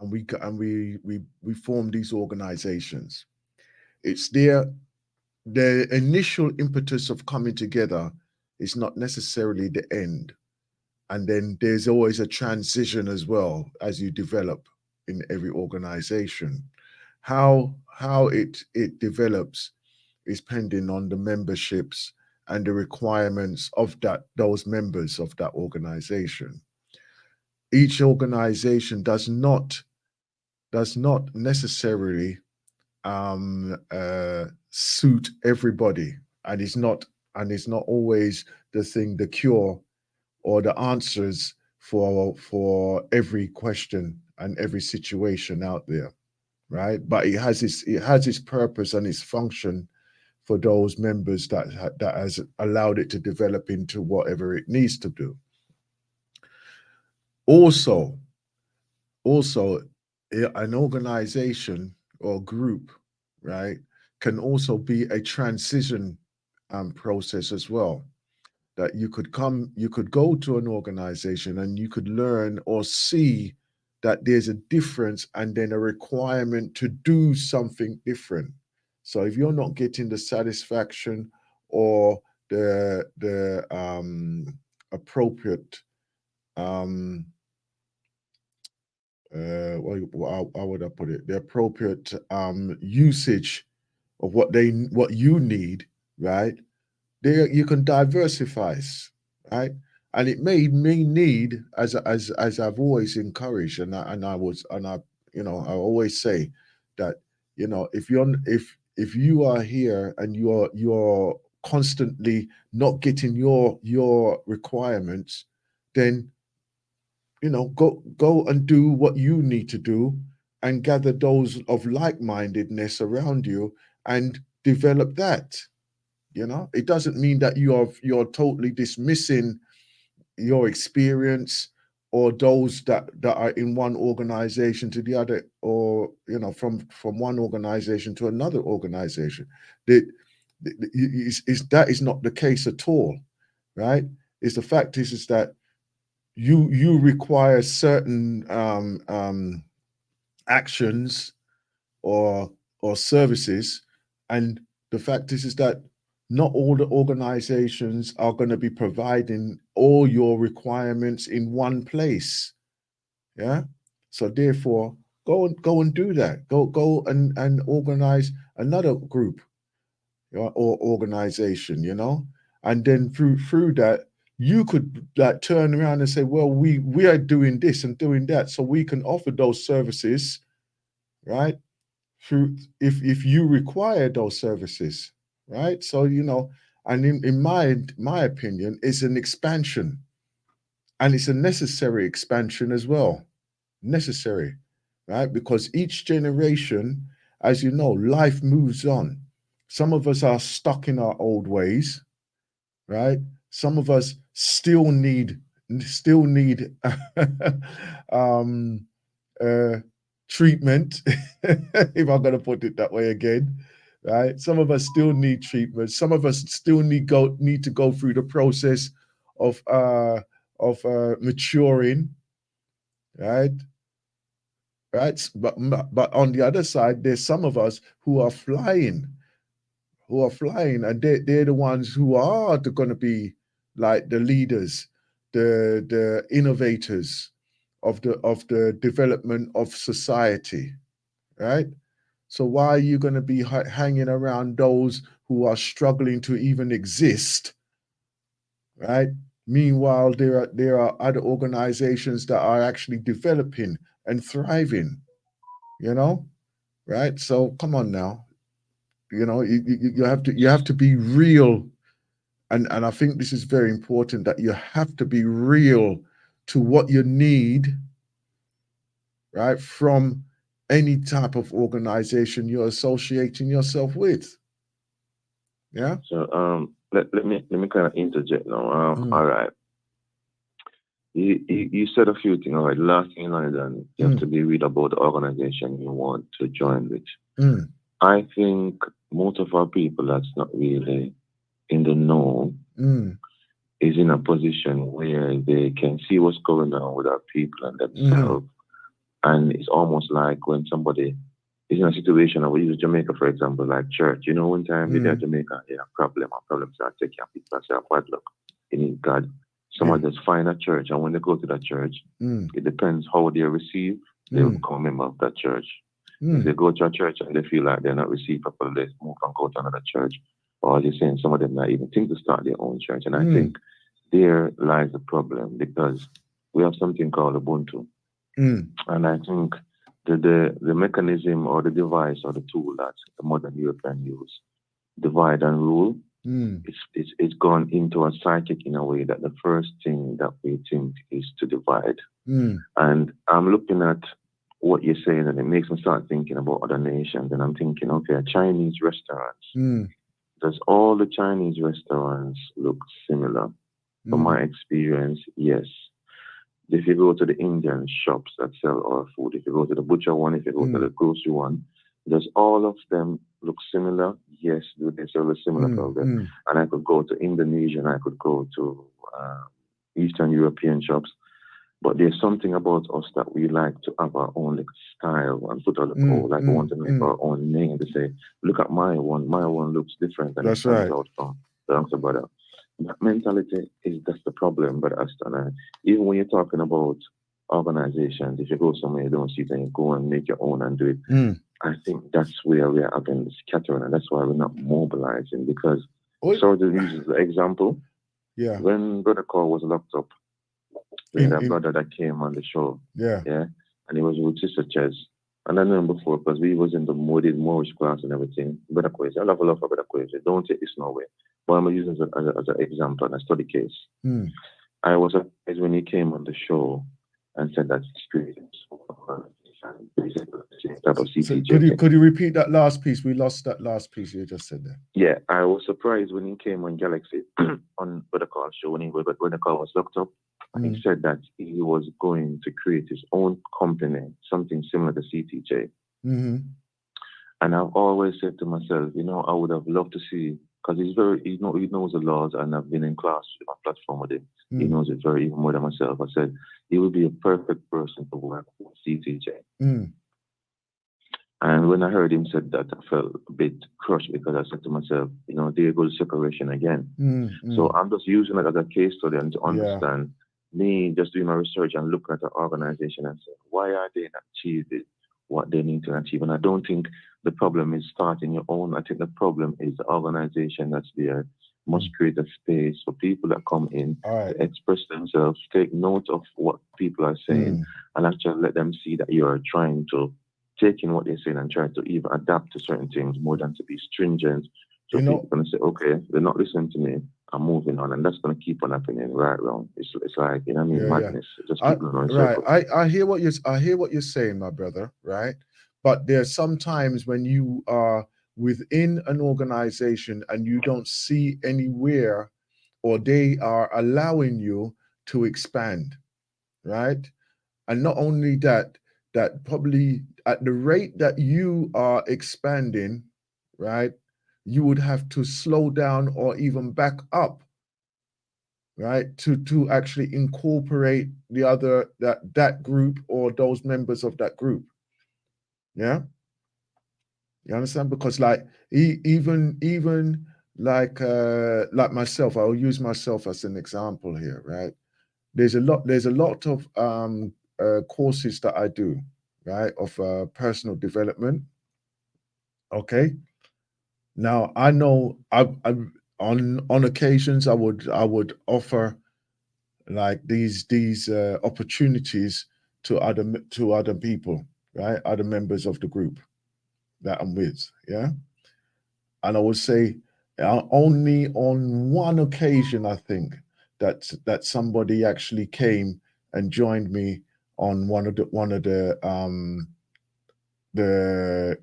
and we form these organizations, it's the initial impetus of coming together is not necessarily the end. And then there's always a transition as well as you develop in every organization. How it develops is pending on the memberships and the requirements of those members of that organization. Each organization does not necessarily suit everybody, and it's not always the cure or the answers for every question and every situation out there, right? But it has its purpose and its function for those members that has allowed it to develop into whatever it needs to do. Also, an organization or group, right, can also be a transition process as well. That you could go to an organization and you could learn or see that there's a difference and then a requirement to do something different. So if you're not getting the satisfaction or the appropriate how would I put it? The appropriate usage of what you need, right? There you can diversify, right? And it may need, as I've always encouraged, and I always say that, if you are here and you're constantly not getting your requirements, then go and do what you need to do and gather those of like-mindedness around you and develop that. It doesn't mean that you're totally dismissing your experience or those that are in one organization to the other, or from one organization to another organization. That is not the case at all, right? The fact is that you require certain actions or services, and the fact is that not all the organizations are going to be providing all your requirements in one place. Yeah. So therefore, go and do that. Go and organize another group or organization, and then through that, you could turn around and say, well, we are doing this and doing that, so we can offer those services, right? Through if you require those services, right? So and in my opinion, it's an expansion, and it's a necessary expansion as well. Necessary, right? Because each generation, as you know, life moves on. Some of us are stuck in our old ways, right? Some of us still need treatment, if I'm going to put it that way again, right? Some of us still need treatment. Some of us still need to go through the process of maturing, right? Right. But on the other side, there's some of us who are flying, and they're the ones who are going to be like the leaders, the innovators of the development of society, right? So why are you going to be hanging around those who are struggling to even exist, right? Meanwhile, there are other organizations that are actually developing and thriving, right? So come on now, you have to be real, and I think this is very important, that you have to be real to what you need, right, from any type of organization you're associating yourself with. Yeah. So let me kind of interject now. All right. You said a few things. All right. Last thing I done, you have to be real about the organization you want to join with. I think most of our people, that's not really in the know Mm. is in a position where they can see what's going on with our people and themselves. And it's almost like when somebody is in a situation, I will use Jamaica, for example, like church. You know, one time we did Jamaica, problems are taking people say, bad luck. You need God. Someone just find a church, and when they go to that church, it depends how they receive, they will become a member of that church. If they go to a church and they feel like they're not received properly, they move and go to another church. Or you're saying some of them not even think to start their own church. And I think there lies the problem, because we have something called Ubuntu. And I think the mechanism or the device or the tool that the modern European use, divide and rule, it's gone into a psychic in a way that the first thing that we think is to divide. And I'm looking at what you're saying, and it makes me start thinking about other nations. And I'm thinking, okay, Chinese restaurants. Does all the Chinese restaurants look similar? From my experience, yes. If you go to the Indian shops that sell our food, if you go to the butcher one, if you go to the grocery one, does all of them look similar? Yes, do they sell a similar product? And I could go to Indonesia, and I could go to Eastern European shops. But there's something about us that we like to have our own like, style and put on the pole. Like we want to make our own name to say, look at my one. My one looks different than it stands out from the other brother. That mentality that's the problem, but Aston. Even when you're talking about organizations, if you go somewhere you don't see it, then you go and make your own and do it. I think that's where we're having scattering, and that's why we're not mobilizing. Because so to use the example, when Brother Cole was locked up, that brother that came on the show, and he was with Sister Ches. And I know him before because we was in the Moorish class and everything. Brother Kwesi, I love a lot for Brother Kwesi. Don't take this nowhere. But I'm using it as an example and a study case. I was surprised when he came on the show and said that experience. So could you repeat that last piece? We lost that last piece you just said there. Yeah, I was surprised when he came on Galaxy on Brother Call show when the call was locked up. He said that he was going to create his own company, something similar to CTJ. And I've always said to myself, I would have loved to see, because he knows the laws, and I've been in class with my platform with him. He knows it even more than myself. I said he would be a perfect person to work with CTJ. And when I heard him said that, I felt a bit crushed, because I said to myself, there goes separation again. So I'm just using it as a case study and to understand me just doing my research and looking at the organization and saying, why are they not achieving what they need to achieve? And I don't think the problem is starting your own. I think the problem is the organization that's there must create a space for people that come in to express themselves, take note of what people are saying, and actually let them see that you are trying to take in what they're saying and try to even adapt to certain things more than to be stringent. So people are going to say, okay, they're not listening to me, I'm moving on, and that's going to keep on happening right around. It's like, madness. Just keep going on. Right. I hear what you're saying, my brother, right? But there's sometimes when you are within an organization and you don't see anywhere, or they are allowing you to expand, right? And not only that probably at the rate that you are expanding, right, you would have to slow down or even back up, right, to actually incorporate the other that group or those members of that group. Yeah, you understand? Because like even like myself, I'll use myself as an example here, right? There's a lot of courses that I do, right, of personal development. Okay. Now I know I on occasions I would offer like these opportunities to other people, right, other members of the group that I'm with, yeah. And I would say only on one occasion I think that somebody actually came and joined me on one of the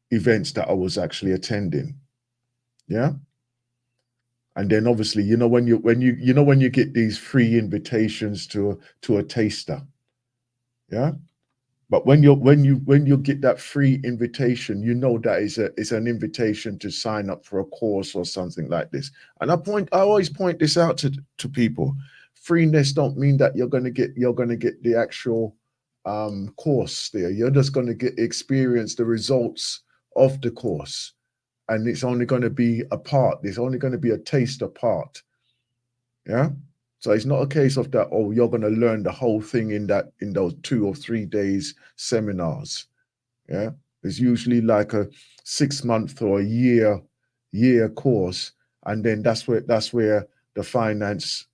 events that I was actually attending, yeah. And then obviously, when you get these free invitations to a taster, yeah, But when you get that free invitation, you know that is an invitation to sign up for a course or something like this. And I always point this out to people. Freeness don't mean that you're gonna get the actual course there. You're just gonna experience the results of the course, and it's only going to be a part. There's only going to be a taster part. Yeah. So it's not a case of that, oh, you're going to learn the whole thing in those 2 or 3 days seminars. Yeah. It's usually like a 6 month or a year course. And then that's where the finance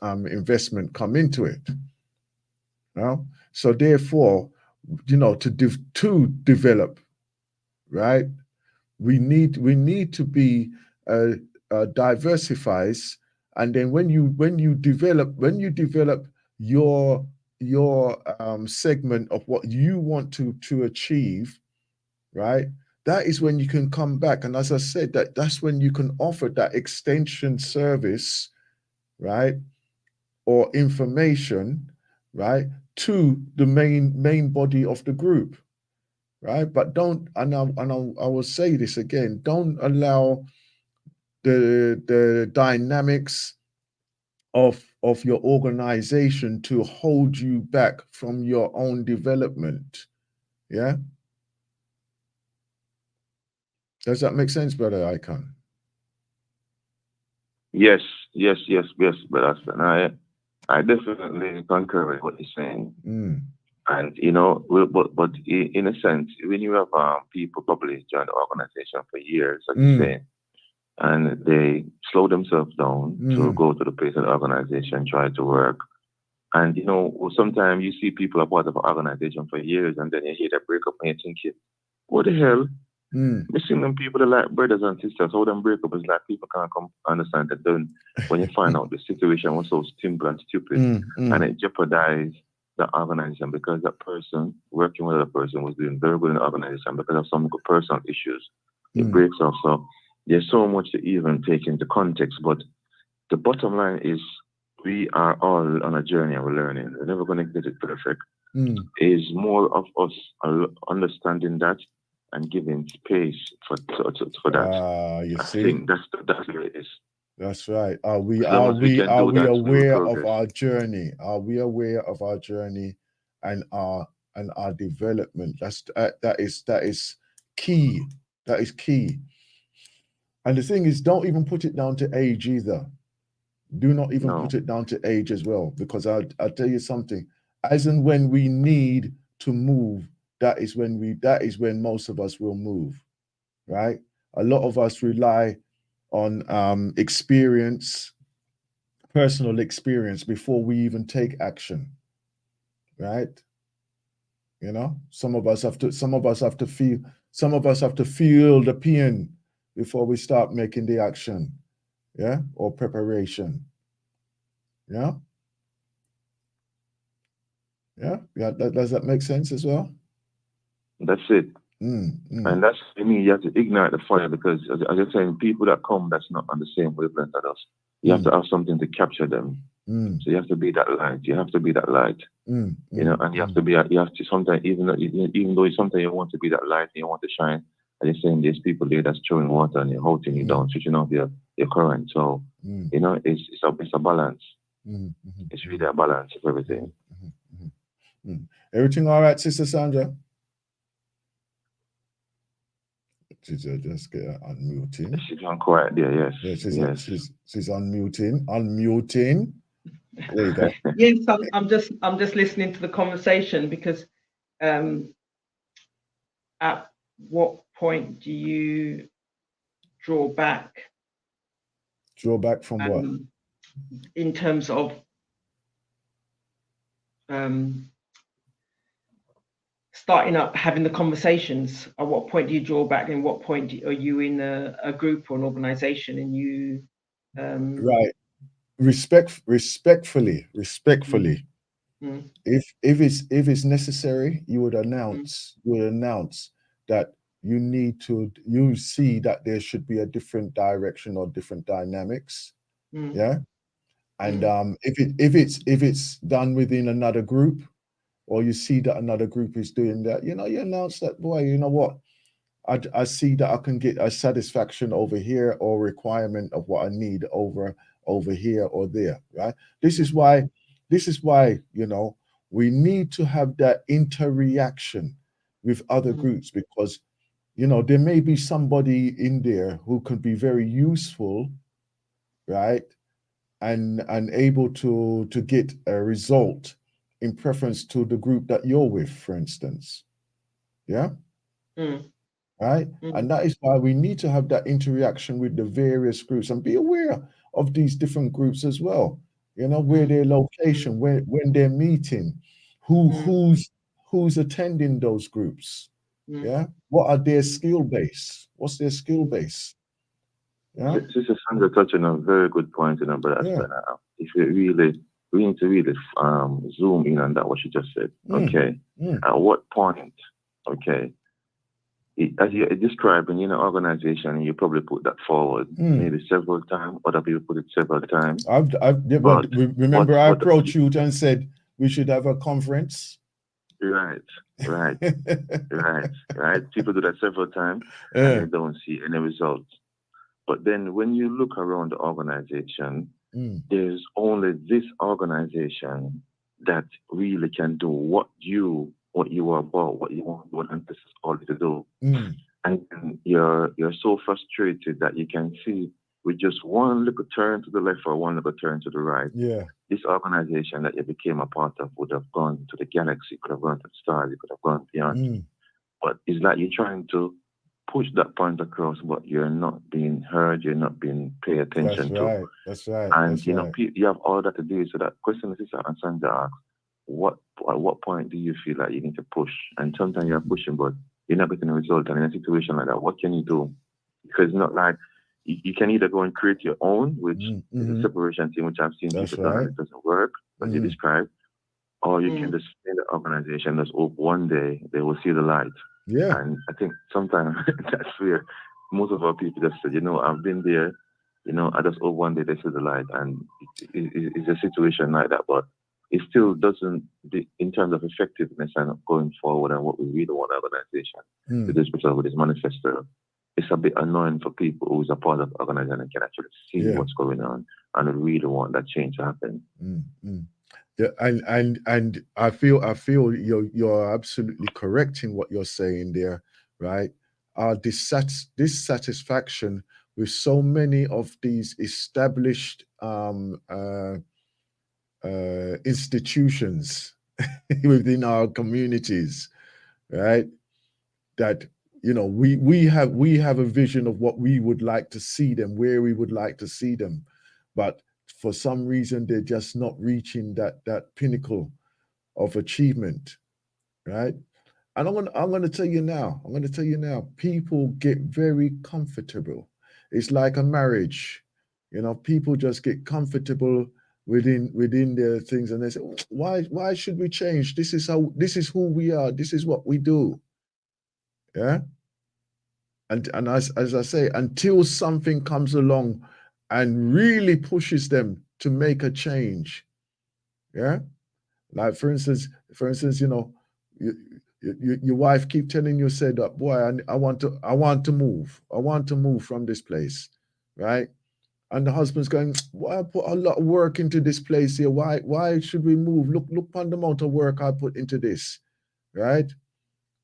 investment come into it. Yeah? So therefore, to develop, right? We need to be diversifies, and then when you develop your segment of what you want to achieve, right? That is when you can come back, and as I said, that's when you can offer that extension service, right, or information, right, to the main body of the group. Right, but I will say this again: don't allow the dynamics of your organization to hold you back from your own development. Yeah, does that make sense, Brother Icon? Yes, Brother Aston. I definitely concur with what you're saying. And but in a sense, when you have people probably join the organization for years, like you say, and they slow themselves down to go to the place of the organization, try to work, and sometimes you see people are part of an organization for years, and then you hear that break up, and you're thinking, what the hell? Missing them people are like brothers and sisters. How them break up is like people can't come understand that. Then when you find out the situation was so simple and stupid, and it jeopardized the organization because that person working with that person was doing very good in the organization because of some personal issues. It breaks off. So there's so much to even take into context. But the bottom line is we are all on a journey and we're learning. We're never going to get it perfect. It's more of us understanding that and giving space for that. You I see, think that's where it is. That's right. Are we aware of our journey? Are we aware of our journey and our development? That is key. That is key. And the thing is, don't even put it down to age either. Do not even put it down to age as well, because I'll tell you something. As and when we need to move, that is when most of us will move, right? A lot of us rely on experience, personal experience, before we even take action, right? Some of us have to feel the pain before we start making the action, or preparation. Does that make sense as well? That's it. And that's, I mean, you have to ignite the fire, because as you're saying, people that come that's not on the same wavelength as us, you have to have something to capture them. So you have to be that light. You have to be that light. And you have to sometimes, even though sometimes you want to be that light and you want to shine, and you're saying there's people there that's throwing water and you're holding you down, switching off your current. So it's a balance. It's really a balance of everything. Everything all right, Sister Sandra? She's just get unmuting. She's on quiet there, yes. She's unmuting. There you go. Yes, I'm just listening to the conversation, because at what point do you draw back? Draw back from what? In terms of starting up, having the conversations. At what point do you draw back, and what point are you in a group or an organization and you right, respectfully if it's necessary, you would announce that you see that there should be a different direction or different dynamics. And if it's done within another group, or you see that another group is doing that, you announce that, boy, you know what? I see that I can get a satisfaction over here or requirement of what I need over here or there, right? This is why, we need to have that interaction with other groups, because there may be somebody in there who could be very useful, right? And able to get a result in preference to the group that you're with, for instance. Yeah. Right. And that is why we need to have that interaction with the various groups and be aware of these different groups as well. Where their location, when they're meeting, who's attending those groups. Yeah. What are their skill base? What's their skill base? Yeah. Sister Sandra touching on a very good point, but if we need to really zoom in on that, what you just said. Okay. At what point, okay, as you're describing in an organization, you probably put that forward maybe several times. Other people put it several times. Remember, I approached you and said we should have a conference. Right. People do that several times and they don't see any results. But then when you look around the organization, there's only this organization that really can do what you are about, what you want emphasis all to do. And you're so frustrated that you can see with just one little turn to the left or one little turn to the right. Yeah. This organization that you became a part of would have gone to the galaxy, could have gone to the stars, it could have gone beyond. But it's like you're trying to push that point across, but you're not being heard, you're not being paid attention to. That's right. And you have all that to do. So that question is Sandra asks, at what point do you feel like you need to push? And sometimes you're pushing, but you're not getting a result. And in a situation like that, what can you do? Because it's not like you can either go and create your own, which is a separation thing, which I've seen people do, and it doesn't work, as you described, or you can just stay in the organization. Let's hope one day they will see the light. Yeah. And I think sometimes that's where most of our people just said, I've been there, I just hope one day they see the light. And it's a situation like that, but it still doesn't, in terms of effectiveness and going forward and what we really want organization to do, especially with this manifesto, it's a bit annoying for people who's a part of the organization and can actually see what's going on and really want that change to happen. Yeah, and I feel you're absolutely correct in what you're saying there, right? Dissatisfaction with so many of these established institutions within our communities, right? That we have a vision of what we would like to see them, where we would like to see them, but for some reason they're just not reaching that pinnacle of achievement, right? And I'm going to tell you now, people get very comfortable. It's like a marriage, people just get comfortable within their things, and they say, why should we change? This is who we are, this is what we do. Yeah. And as I say, until something comes along and really pushes them to make a change. Yeah. Like for instance, your wife keep telling you, said that, boy, I want to move from this place, right? And the husband's going, why I put a lot of work into this place here? Why should we move? Look on the amount of work I put into this, right?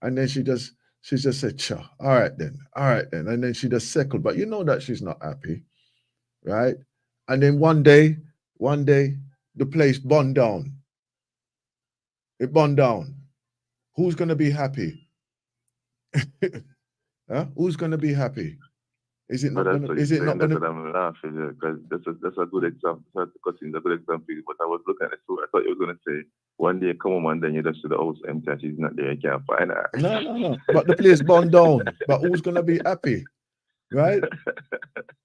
And then she just said, sure, all right then. And then she just settled, but that she's not happy, right? And then one day, the place burned down. It burned down. Who's going to be happy? Huh? Who's going to be happy? Is it not going to? Is it not going to? I'm laughing because that's a good example. That's a good example. But I was looking at it, so I thought you were going to say one day come home and then you just see the house empty and she's not there. You can't find her. No. But the place burned down. But who's going to be happy, right?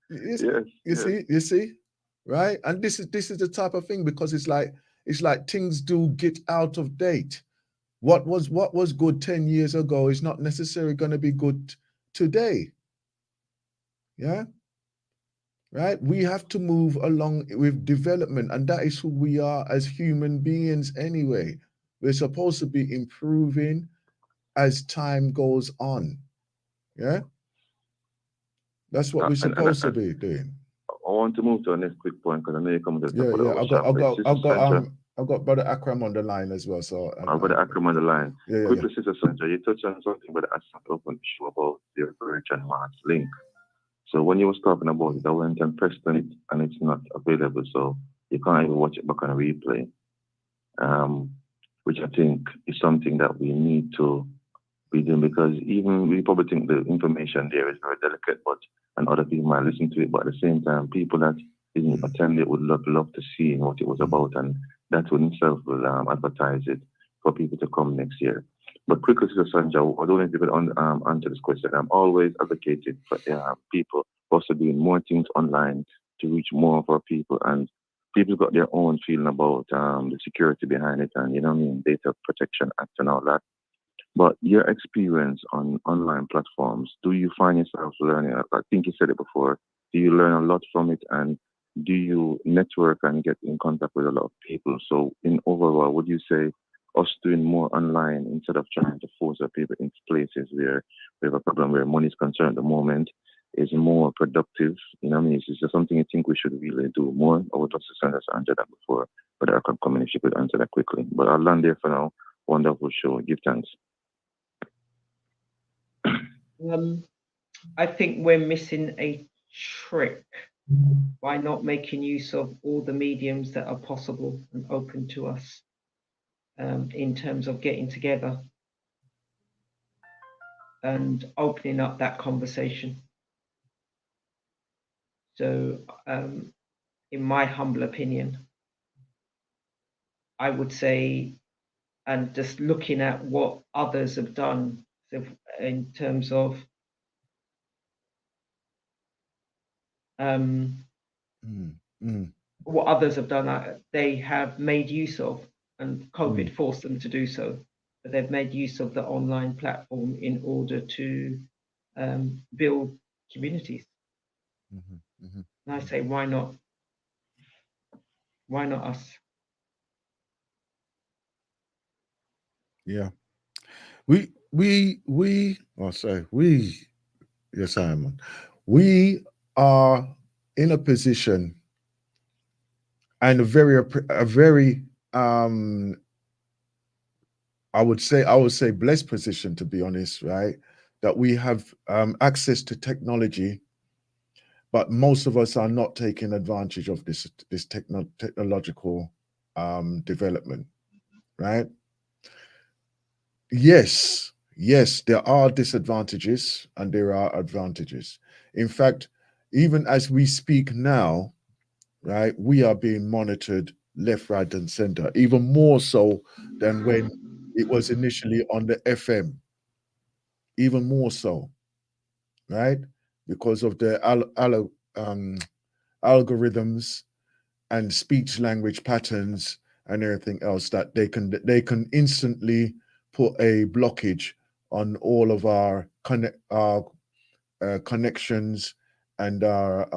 You see, right? And this is the type of thing, because it's like things do get out of date. What was good 10 years ago is not necessarily going to be good today. Yeah. Right. We have to move along with development, and that is who we are as human beings anyway. We're supposed to be improving as time goes on. Yeah, that's what we're And supposed to be doing. I want to move to our next quick point because I know you're coming to the top Yeah, of yeah. our sharp edge. Sister Sandra, I've got Brother Akram on the line as well. So I've got Akram on the line. yeah. Quickly, Sister Sandra, you touched on something but I open the show about the Virgin Mars link. So when you was talking about it, I went and pressed on it and it's not available. So you can't even watch it back on a replay. Which I think is something that we need to be doing, because even we probably think the information there is very delicate, and other people might listen to it, but at the same time, people that didn't attend it would love to see what it was about, and that in itself will advertise it for people to come next year. But quickly, Sister Sandra, I don't know if you could answer this question. I'm always advocated for people also doing more things online to reach more of our people, and people got their own feeling about the security behind it, and Data Protection Act and all that. But your experience on online platforms, do you find yourself learning? I think you said it before. Do you learn a lot from it, and do you network and get in contact with a lot of people? So, in overall, would you say us doing more online instead of trying to force our people into places where we have a problem where money is concerned at the moment is more productive? Is there something you think we should really do more? I would just send us answer that before, but I can come in if you could answer that quickly. But I'll land there for now. Wonderful show. Give thanks. I think we're missing a trick by not making use of all the mediums that are possible and open to us in terms of getting together and opening up that conversation. So, in my humble opinion, I would say, and just looking at what others have done in terms of what others have done, they have made use of, and COVID forced them to do so, but they've made use of the online platform in order to build communities. And I say, why not? Why not us? Yeah. Yes, Simon. We are in a position and a very I would say blessed position, to be honest, right? That we have access to technology, but most of us are not taking advantage of this technological development, right? Yes, there are disadvantages and there are advantages. In fact, even as we speak now, right, we are being monitored left, right, and center, even more so than when it was initially on the FM, even more so, right? Because of the algorithms and speech language patterns and everything else, that they can instantly put a blockage on all of our connections and our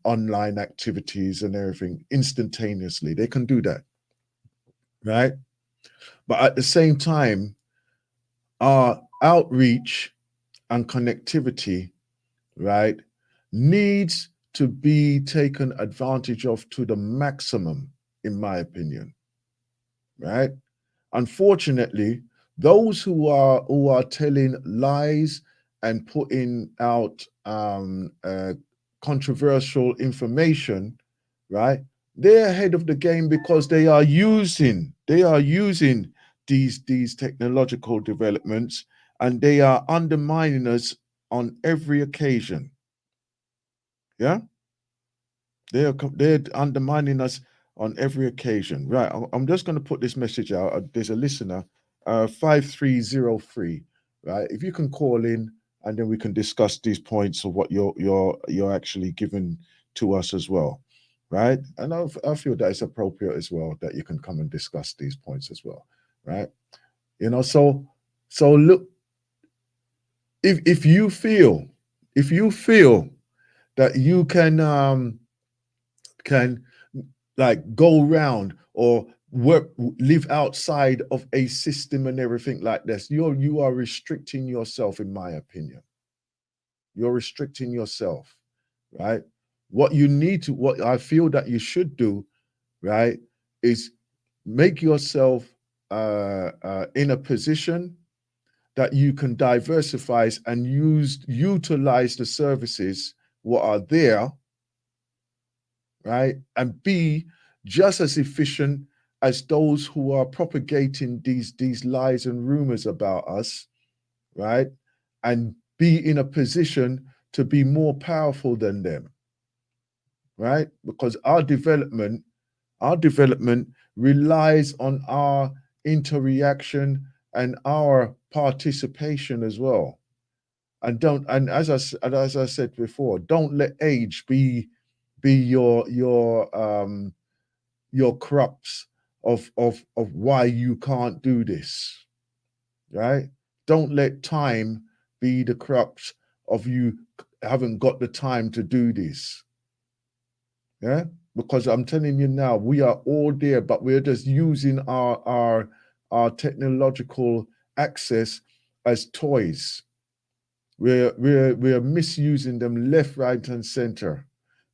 online activities and everything instantaneously. They can do that, right? But at the same time, our outreach and connectivity, right, needs to be taken advantage of to the maximum, in my opinion, right? Unfortunately, those who are telling lies and putting out controversial information, right? They're ahead of the game because they are using these technological developments, and they are undermining us on every occasion. Yeah, they're undermining us on every occasion. Right. I'm just going to put this message out. There's a listener, 5303. Right. If you can call in, and then we can discuss these points of what you're actually giving to us as well. Right. And I feel that it's appropriate as well that you can come and discuss these points as well. Right. So look, if you feel that you can like go round or live outside of a system and everything like this. You are restricting yourself, in my opinion. You're restricting yourself, right? What I feel that you should do, right, is make yourself in a position that you can diversify and utilize the services what are there, right, and be just as efficient as those who are propagating these lies and rumors about us, right, and be in a position to be more powerful than them, right? Because our development relies on our interaction and our participation as well. And as I said before, don't let age be your crux of why you can't do this, right? Don't let time be the crux of you haven't got the time to do this. Yeah, because I'm telling you now, we are all there, but we're just using our technological access as toys. We're misusing them left, right, and center,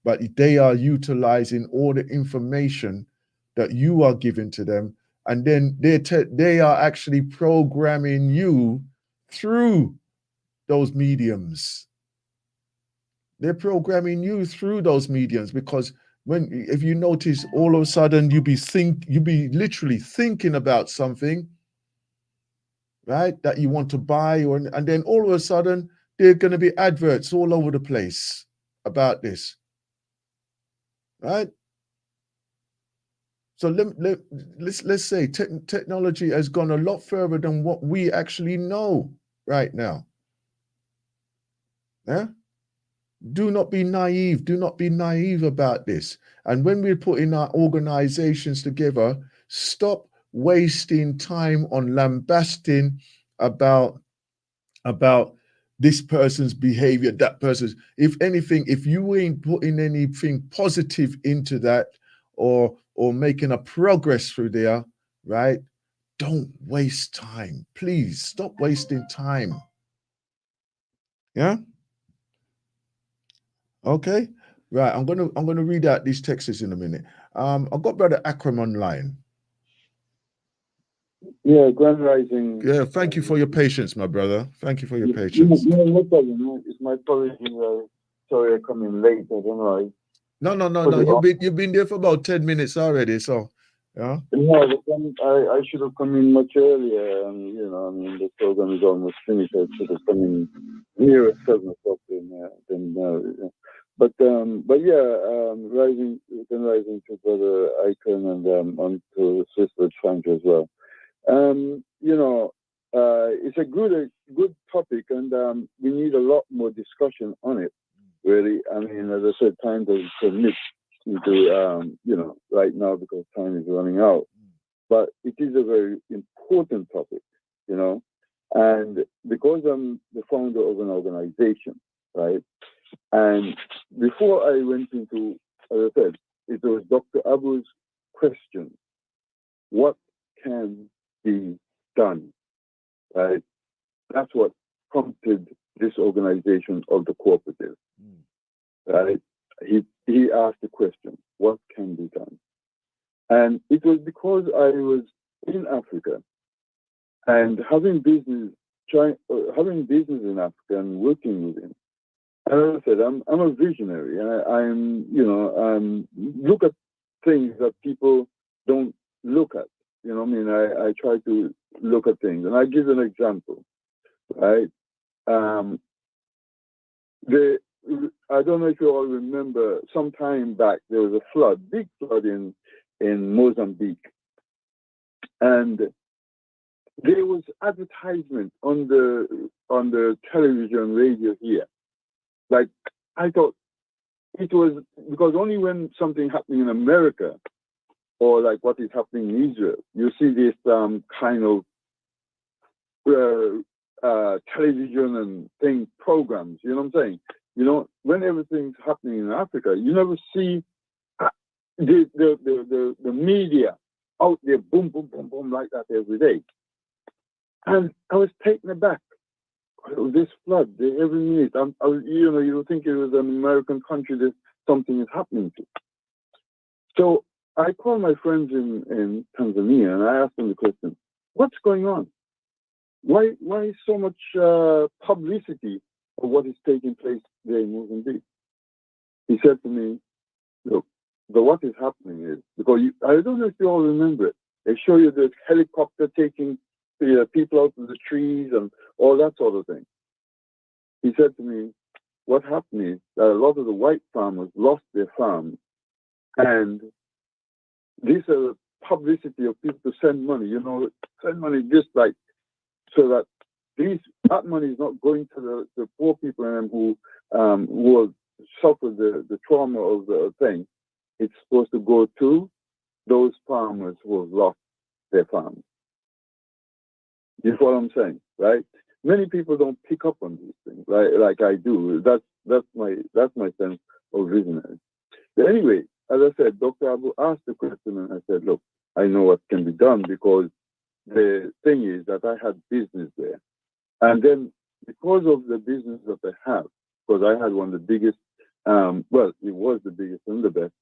but they are utilizing all the information that you are giving to them, and then they are actually programming you through those mediums. They're programming you through those mediums, because if you notice, all of a sudden you be literally thinking about something, right, that you want to buy, and then all of a sudden there are going to be adverts all over the place about this, right? So let's say technology has gone a lot further than what we actually know right now. Yeah. Do not be naive. Do not be naive about this. And when we're putting our organizations together, stop wasting time on lambasting about this person's behavior, that person's. If anything, if you ain't putting anything positive into that, or making a progress through there, right? Don't waste time. Please stop wasting time. Yeah. Okay. Right. I'm gonna read out these texts in a minute. I've got Brother Akram online. Yeah, Grand Rising. Yeah, thank you for your patience, my brother. Thank you for your patience. No problem. It's my apology. Sorry I come in late. I don't know. No. You've been there for about 10 minutes already. So yeah. No, I should have come in much earlier. The program is almost finished. I should have come in near 7 o'clock than now. But yeah, rising to Brother Icon and on to Sister Chandra as well. It's a good topic, and we need a lot more discussion on it. Really, I mean, as I said, time doesn't permit me to, right now, because time is running out. But it is a very important topic, and because I'm the founder of an organization, right? And before I went into, as I said, it was Dr. Abu's question: what can be done, right? That's what prompted this organization of the cooperative, right? He asked the question, what can be done? And it was because I was in Africa and having business in Africa and working with him. And as I said, I'm a visionary. I'm look at things that people don't look at. I try to look at things, and I give an example, right? I don't know if you all remember, some time back there was a big flood in Mozambique, and there was advertisement on the television, radio here. Like, I thought it was because only when something happening in America, or like what is happening in Israel, you see this kind of television and thing programs. You know what I'm saying? When everything's happening in Africa, you never see the media out there, boom, boom, boom, boom, like that every day. And I was taken aback. This flood, every minute, you would think it was an American country that something is happening to. So I called my friends in Tanzania and I asked them the question, what's going on? Why so much publicity of what is taking place there in Mozambique? He said to me, look, what is happening is, because I don't know if you all remember it, they show you the helicopter taking people out of the trees and all that sort of thing. He said to me, what happened is that a lot of the white farmers lost their farms, and this publicity of people to send money, send money just like, so that that money is not going to the poor people and who have suffered the trauma of the thing. It's supposed to go to those farmers who have lost their farms. You know what I'm saying, right? Many people don't pick up on these things, like I do. That's my sense of visionary. But anyway, as I said, Dr. Abu asked the question, and I said, look, I know what can be done, because the thing is that I had business there, and then because of the business that I have, because I had one of the biggest, it was the biggest and the best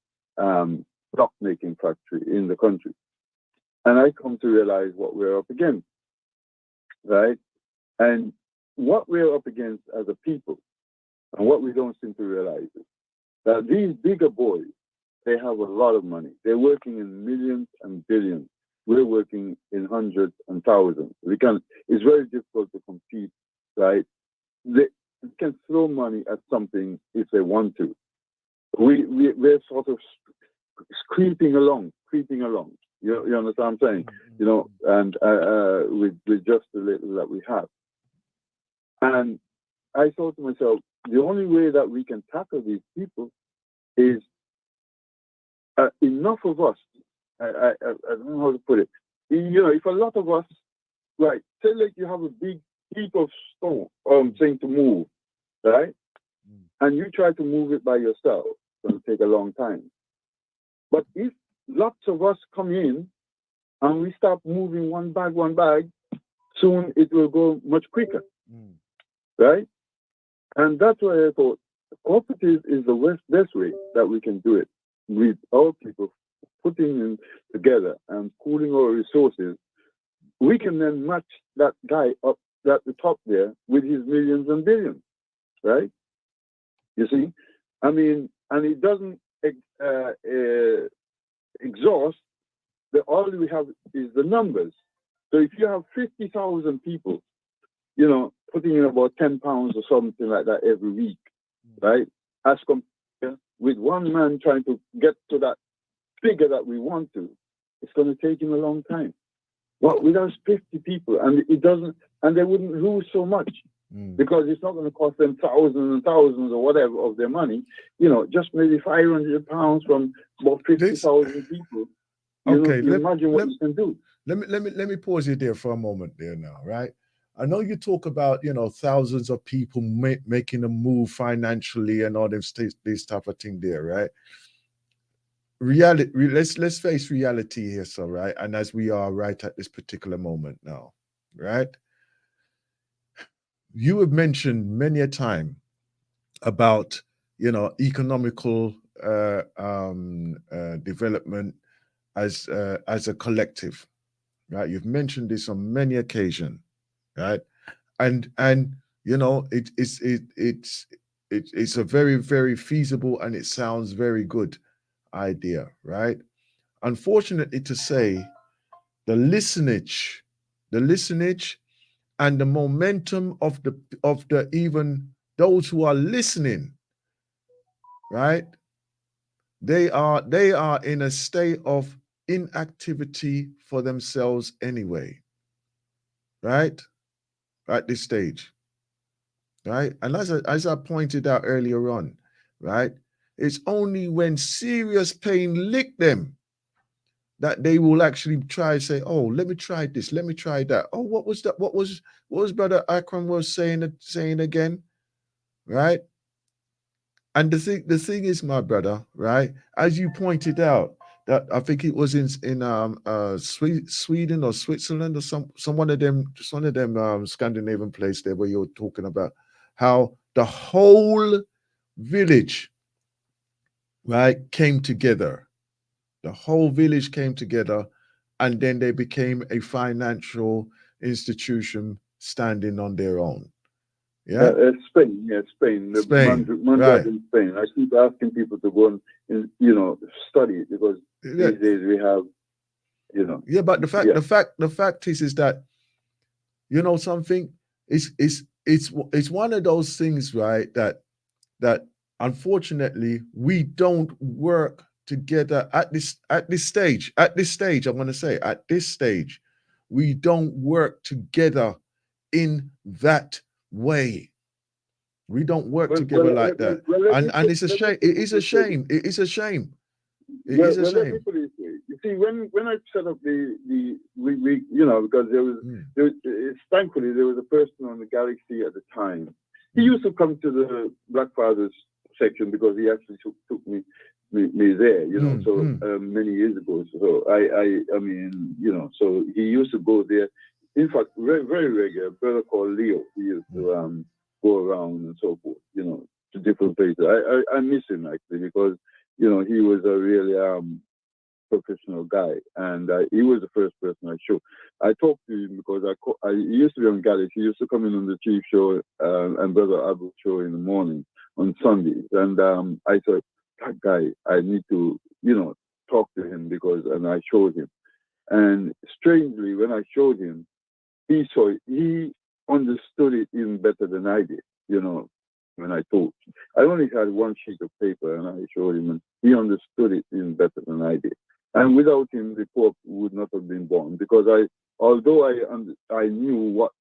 block making factory in the country, and I come to realize what we're up against, right? And what we're up against as a people, and what we don't seem to realize is that these bigger boys, they have a lot of money. They're working in millions and billions. We're working in hundreds and thousands. It's very difficult to compete, right? They can throw money at something if they want to. We're sort of creeping along. You understand what I'm saying? And with just the little that we have. And I thought to myself, the only way that we can tackle these people is enough of us. I don't know how to put it. If a lot of us, right, say like you have a big heap of stone, saying to move, right? And you try to move it by yourself, it's going to take a long time. But if lots of us come in and we start moving one bag, soon it will go much quicker, right? And that's why I thought cooperative is the best way that we can do it, with our people putting them together and pooling our resources. We can then match that guy up at the top there with his millions and billions, right? You see? I mean, and it doesn't exhaust. All we have is the numbers. So if you have 50,000 people, putting in about 10 pounds or something like that every week, right? As compared with one man trying to get to that figure that we want to, it's going to take him a long time. Well, with us 50 people, and it doesn't, and they wouldn't lose so much because it's not going to cost them thousands and thousands or whatever of their money. Just maybe 500 pounds from about 50,000 people. Imagine what you can do. Let me pause you there for a moment there now, right? I know you talk about, thousands of people making a move financially and all this type of thing there, right? Reality, let's face reality here, so right, and as we are right at this particular moment now, right? You have mentioned many a time about economical development as a collective, right? You've mentioned this on many occasions, right? And it's a very, very feasible, and it sounds very good idea, right? Unfortunately to say, the listenage and the momentum of the even those who are listening, right? They are in a state of inactivity for themselves anyway, right? At this stage, right? And as I pointed out earlier on, right? It's only when serious pain lick them that they will actually try to say, oh, let me try this, let me try that. Oh, what was that? What was Brother Akram was saying again, right? And the thing is, my brother, right, as you pointed out, that I think it was in Sweden or Switzerland or some one of them, just one of them Scandinavian place there where you're talking about how the whole village, right, came together. The whole village came together, and then they became a financial institution standing on their own. Yeah, Spain, Spain. The Spain, Mondial right. in Spain. I keep asking people to go and study it because Yeah, these days we have, yeah. But the fact, yeah. the fact is that something it's one of those things, right? That unfortunately we don't work together at this stage. At this stage, I'm going to say at this stage, we don't work together in that way. We don't work together like that, and it's a shame. It is a shame. It is a shame. It is a Let me shame. put it this way. You see, when I set up we because thankfully there was a person on the Galaxy at the time. He used to come to the Black Fathers section because he actually took me there, many years ago. So I mean, so he used to go there. In fact, very, very regular. A brother called Leo. He used to go around and so forth, to different places. I miss him actually because he was a really professional guy, and he was the first person I showed. I talked to him because I used to be on Galaxy. He used to come in on the Chief show and Brother Abu show in the morning on Sundays, and I thought, that guy, I need to talk to him and I showed him, and strangely when I showed him, he saw it. He understood it even better than I did. When I told, I only had one sheet of paper, and I showed him, and he understood it even better than I did. And without him, the Corp would not have been born because although I knew what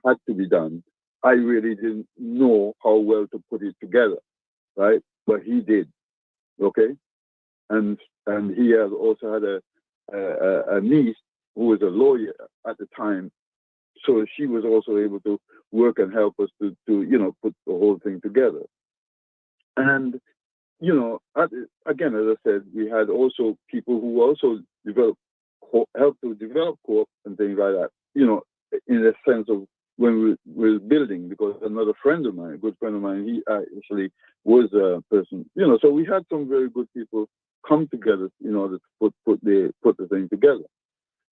had to be done, I really didn't know how well to put it together, right? But he did, okay. And he had also had a niece who was a lawyer at the time, so she was also able to work and help us to put the whole thing together. And again, as I said, we had also people who also helped to develop co-op and things like that, in the sense of when we were building, because another friend of mine, a good friend of mine, he actually was a person, so we had some very good people come together in order to put the thing together.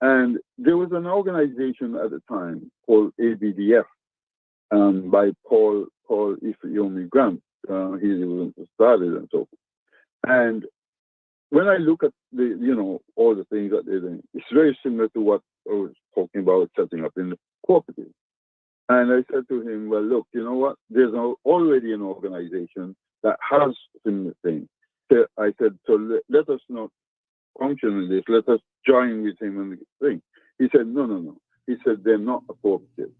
And there was an organization at the time called ABDF by Paul Ifeyomi Grant. He was started and so forth. And when I look at all the things that they're doing, it's very similar to what I was talking about setting up in the cooperative. And I said to him, well, look, you know what? There's already an organization that has similar things. So I said, so let us not function in this. Let us join with him in the thing. He said, no. He said, they're not a cooperative,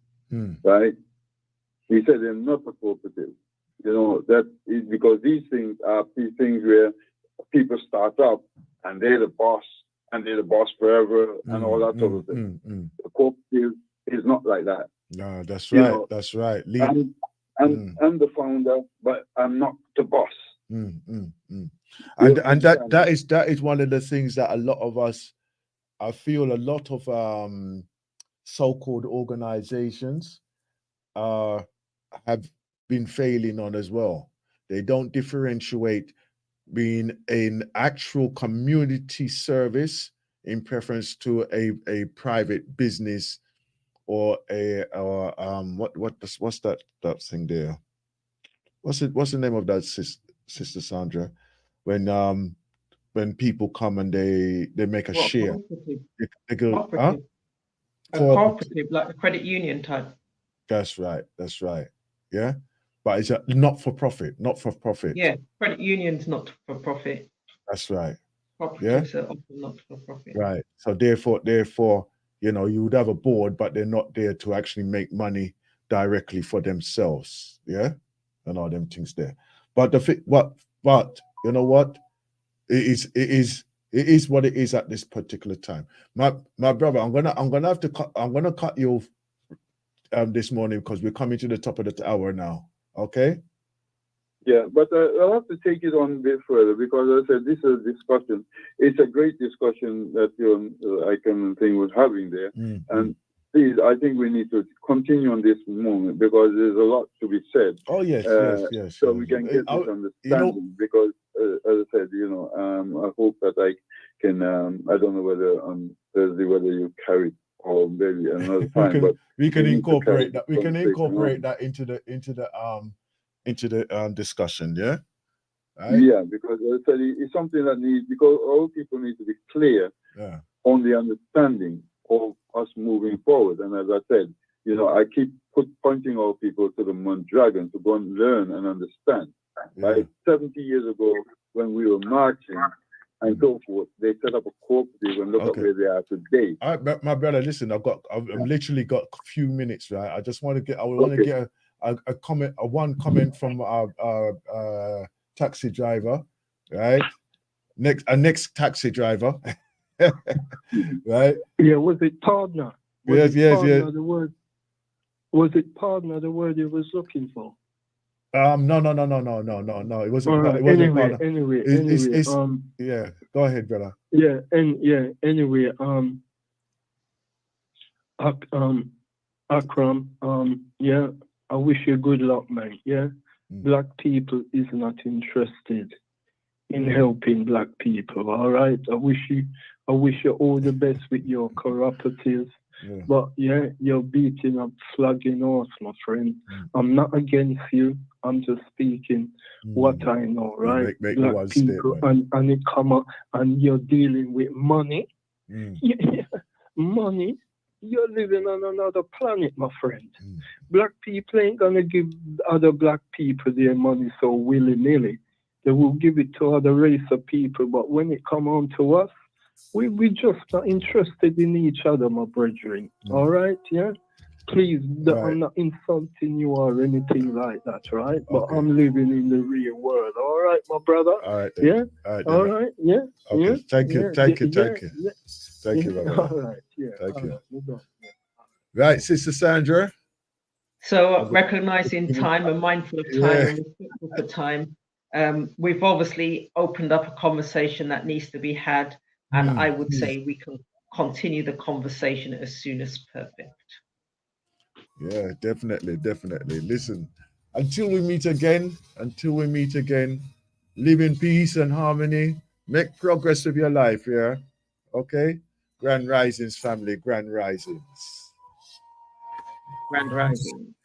right? He said, they're not a cooperative. That is because these things are these things where people start up and they're the boss and they're the boss forever and all that sort of thing. The cooperative is not like that. No, that's right. That's right. I'm the founder, but I'm not the boss. And that is one of the things that a lot of us, I feel a lot of so-called organizations have been failing on as well. They don't differentiate being an actual community service in preference to a private business or what's that thing there? What's the name of that, Sister Sandra? When people come and they make a share, they go, huh? A cooperative, like a credit union type. That's right. Yeah, but it's not for profit. Yeah, credit union's not for profit. That's right. Cooperatives are often not for profit. Right. So therefore, you would have a board, but they're not there to actually make money directly for themselves. Yeah, and all them things there. But but you know what? It is what it is at this particular time. My brother, I'm gonna cut you off this morning because we're coming to the top of the hour now. Okay. Yeah, but I'll have to take it on a bit further because as I said, this is a discussion. It's a great discussion that I can think was having there. And please, I think we need to continue on this moment because there's a lot to be said. Oh yes, yes. So we can get this understanding because, as I said, I hope that I can. I don't know whether on Thursday whether you carry it or maybe another time, but we can incorporate that. We can conversation incorporate on. that into the discussion. Yeah. Right? Yeah, because as I said, it's something that needs because all people need to be clear on the understanding of us moving forward. And as I said, I keep pointing all people to the Mondragon to go and learn and understand. Like 70 years ago, when we were marching and so forth, they set up a cooperative and look at where they are today. All right, my brother, listen, I've literally got a few minutes, right? I just want to get. I want to get a comment, one comment from our taxi driver, right? Next taxi driver, right? Yeah, was it partner? Yes. Was it partner the word you was looking for? No. It wasn't. Right. It wasn't anyway, partner. anyway, yeah. Go ahead, brother. Yeah, anyway, Akram, yeah, I wish you good luck, man. Yeah, Black people is not interested in helping Black people. All right, I wish you all the best with your cooperatives. Yeah. But yeah, you're beating up slugging horse, my friend. I'm not against you. I'm just speaking what I know, right? Make Black people, and it come up, and you're dealing with money. Yeah, money. You're living on another planet, my friend. Black people ain't gonna give other Black people their money so willy-nilly. They will give it to other race of people, but when it come on to us, we just not interested in each other, my brethren. All right, yeah? Please, I'm not insulting you or anything like that, right? But I'm living in the real world. All right, my brother? All right. Yeah? All right, yeah? Okay. Yeah? Thank you. Thank you, brother. All right, yeah. Thank you. Right, right, Sister Sandra. So recognizing time and mindful of time and respectful for time, we've obviously opened up a conversation that needs to be had. And I would say we can continue the conversation as soon as perfect. Yeah, definitely. Listen, until we meet again, live in peace and harmony, make progress with your life, yeah? Okay? Grand Risings, family, Grand Risings. Grand Rising.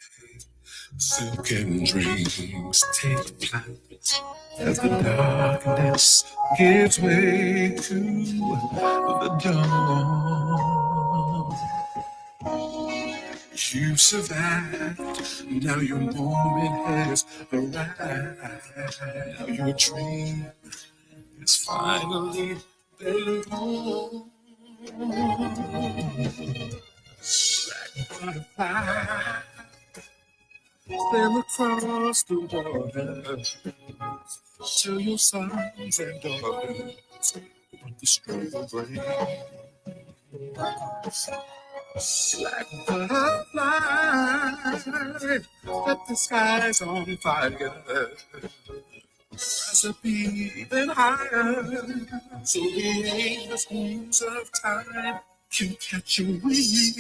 Silken dreams take flight as the darkness gives way to the dawn. You survived, now your moment has arrived. Now your dream is finally built on. Like a butterfly, sail across the water. Show your sons and daughters what the struggle brings. Like butterflies, set the skies on fire. Rise up even higher, so the aimless winds of time can catch your wings.